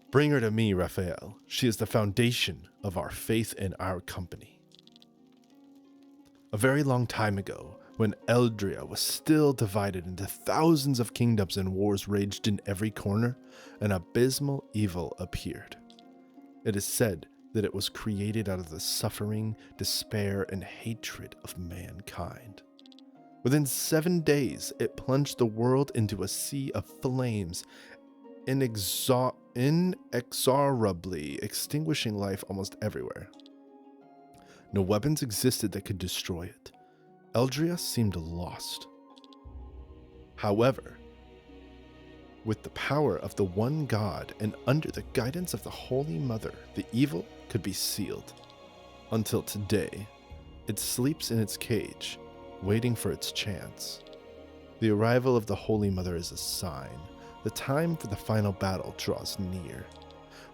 Bring her to me, Raphael. She is the foundation of our faith and our company. A very long time ago, when Eldria was still divided into thousands of kingdoms and wars raged in every corner, an abysmal evil appeared. It is said that it was created out of the suffering, despair, and hatred of mankind. Within 7 days, it plunged the world into a sea of flames, inexorably extinguishing life almost everywhere. No weapons existed that could destroy it. Eldria seemed lost. However, with the power of the one God and under the guidance of the Holy Mother, the evil could be sealed. Until today, it sleeps in its cage, waiting for its chance. The arrival of the Holy Mother is a sign. The time for the final battle draws near.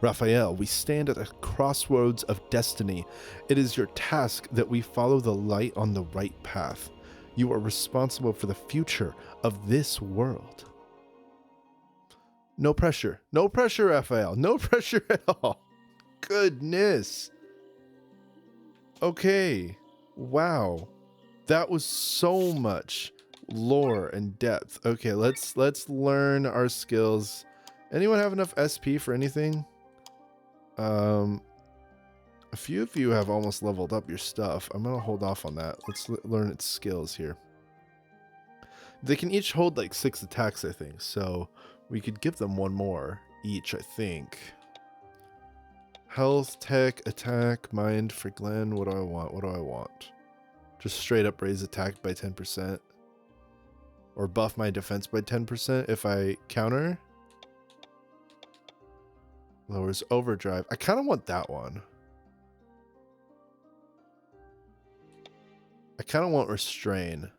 Raphael, we stand at a crossroads of destiny. It is your task that we follow the light on the right path. You are responsible for the future of this world. No pressure. No pressure, Raphael. No pressure at all. Goodness. Okay. Wow. That was so much lore and depth. Okay, let's learn our skills. Anyone have enough SP for anything? A few of you have almost leveled up your stuff. I'm gonna hold off on that. Let's learn its skills here. They can each hold like 6 attacks, I think, so we could give them one more each, I think. Health, tech, attack, mind for Glenn. What do I want? What do I want? Just straight up raise attack by 10%. or buff my defense by 10% if I counter. Lowers overdrive. I kind of want that one. I kind of want restrain,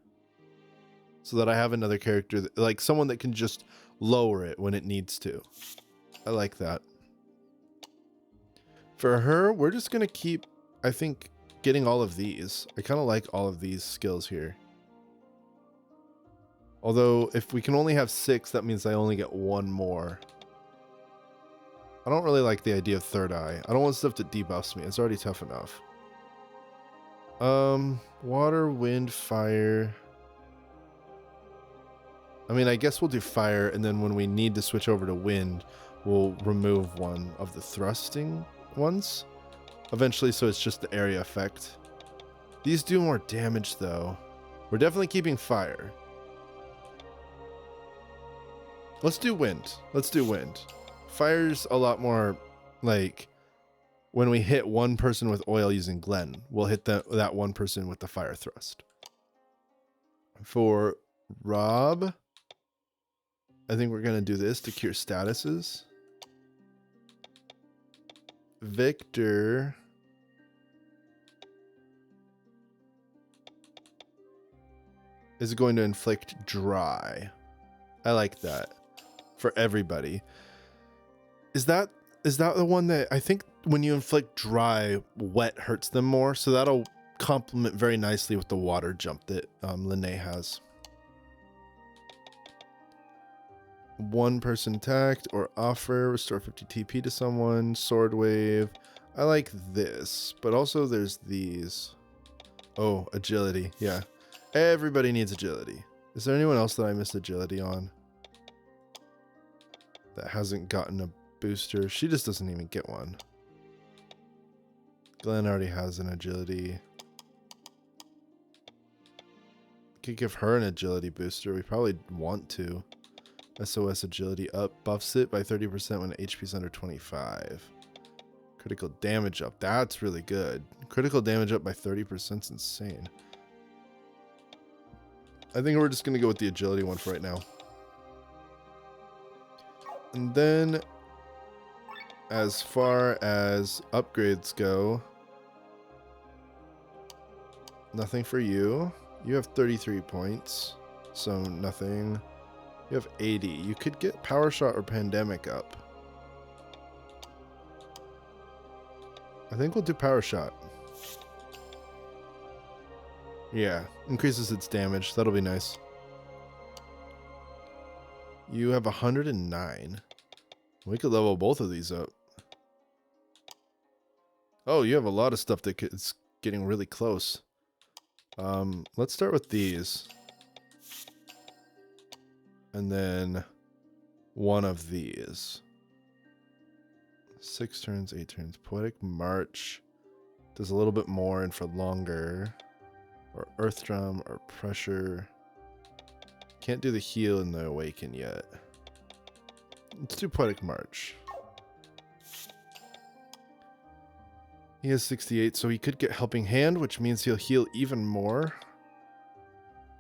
so that I have another character, that, like someone that can just lower it when it needs to. I like that. For her, we're just going to keep, I think, getting all of these. I kind of like all of these skills here. Although, if we can only have 6, that means I only get 1 more. I don't really like the idea of third eye. I don't want stuff that debuffs me. It's already tough enough. Water, wind, fire. I mean, I guess we'll do fire, and then when we need to switch over to wind, we'll remove one of the thrusting ones eventually, so it's just the area effect. These do more damage, though. We're definitely keeping fire. Let's do wind. Let's do wind. Fire's a lot more like when we hit one person with oil using Glenn, we'll hit that one person with the fire thrust. For Rob, I think we're going to do this to cure statuses. Victor, is going to inflict dry. I like that. For everybody. Is that the one that I think when you inflict dry, wet hurts them more? So that'll complement very nicely with the water jump that Lene has. One person attacked or offer, restore 50 TP to someone, sword wave. I like this, but also there's these. Oh, agility. Yeah. Everybody needs agility. Is there anyone else that I missed agility on that hasn't gotten a booster? She just doesn't even get one. Glenn already has an agility. Could give her an agility booster. We probably want to. SOS agility up. Buffs it by 30% when HP's under 25. Critical damage up. That's really good. Critical damage up by 30% is insane. I think we're just going to go with the agility one for right now. And then, as far as upgrades go, nothing for you. You have 33 points, so nothing. You have 80. You could get Power Shot or Pandemic up. I think we'll do Power Shot. Yeah, increases its damage. That'll be nice. You have 109. We could level both of these up. Oh, you have a lot of stuff that is getting really close. Let's start with these. And then one of these. 6 turns, 8 turns. Poetic March does a little bit more and for longer. Or Earth Drum or Pressure. Can't do the heal and the awaken yet. Let's do Poetic March. He has 68, so he could get Helping Hand, which means he'll heal even more.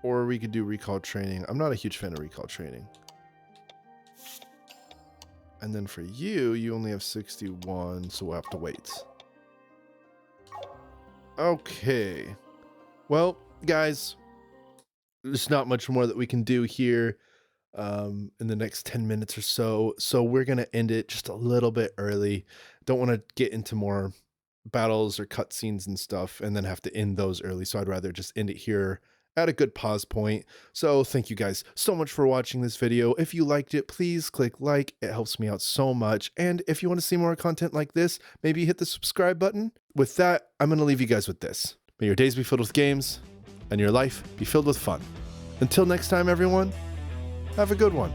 Or we could do Recall Training. I'm not a huge fan of Recall Training. And then for you, you only have 61, so we'll have to wait. Okay. Well, guys, there's not much more that we can do here in the next 10 minutes or so. So we're going to end it just a little bit early. Don't want to get into more battles or cutscenes and stuff and then have to end those early. So I'd rather just end it here at a good pause point. So thank you guys so much for watching this video. If you liked it, please click like. It helps me out so much. And if you want to see more content like this, maybe hit the subscribe button. With that, I'm going to leave you guys with this. May your days be filled with games and your life be filled with fun. Until next time, everyone, have a good one.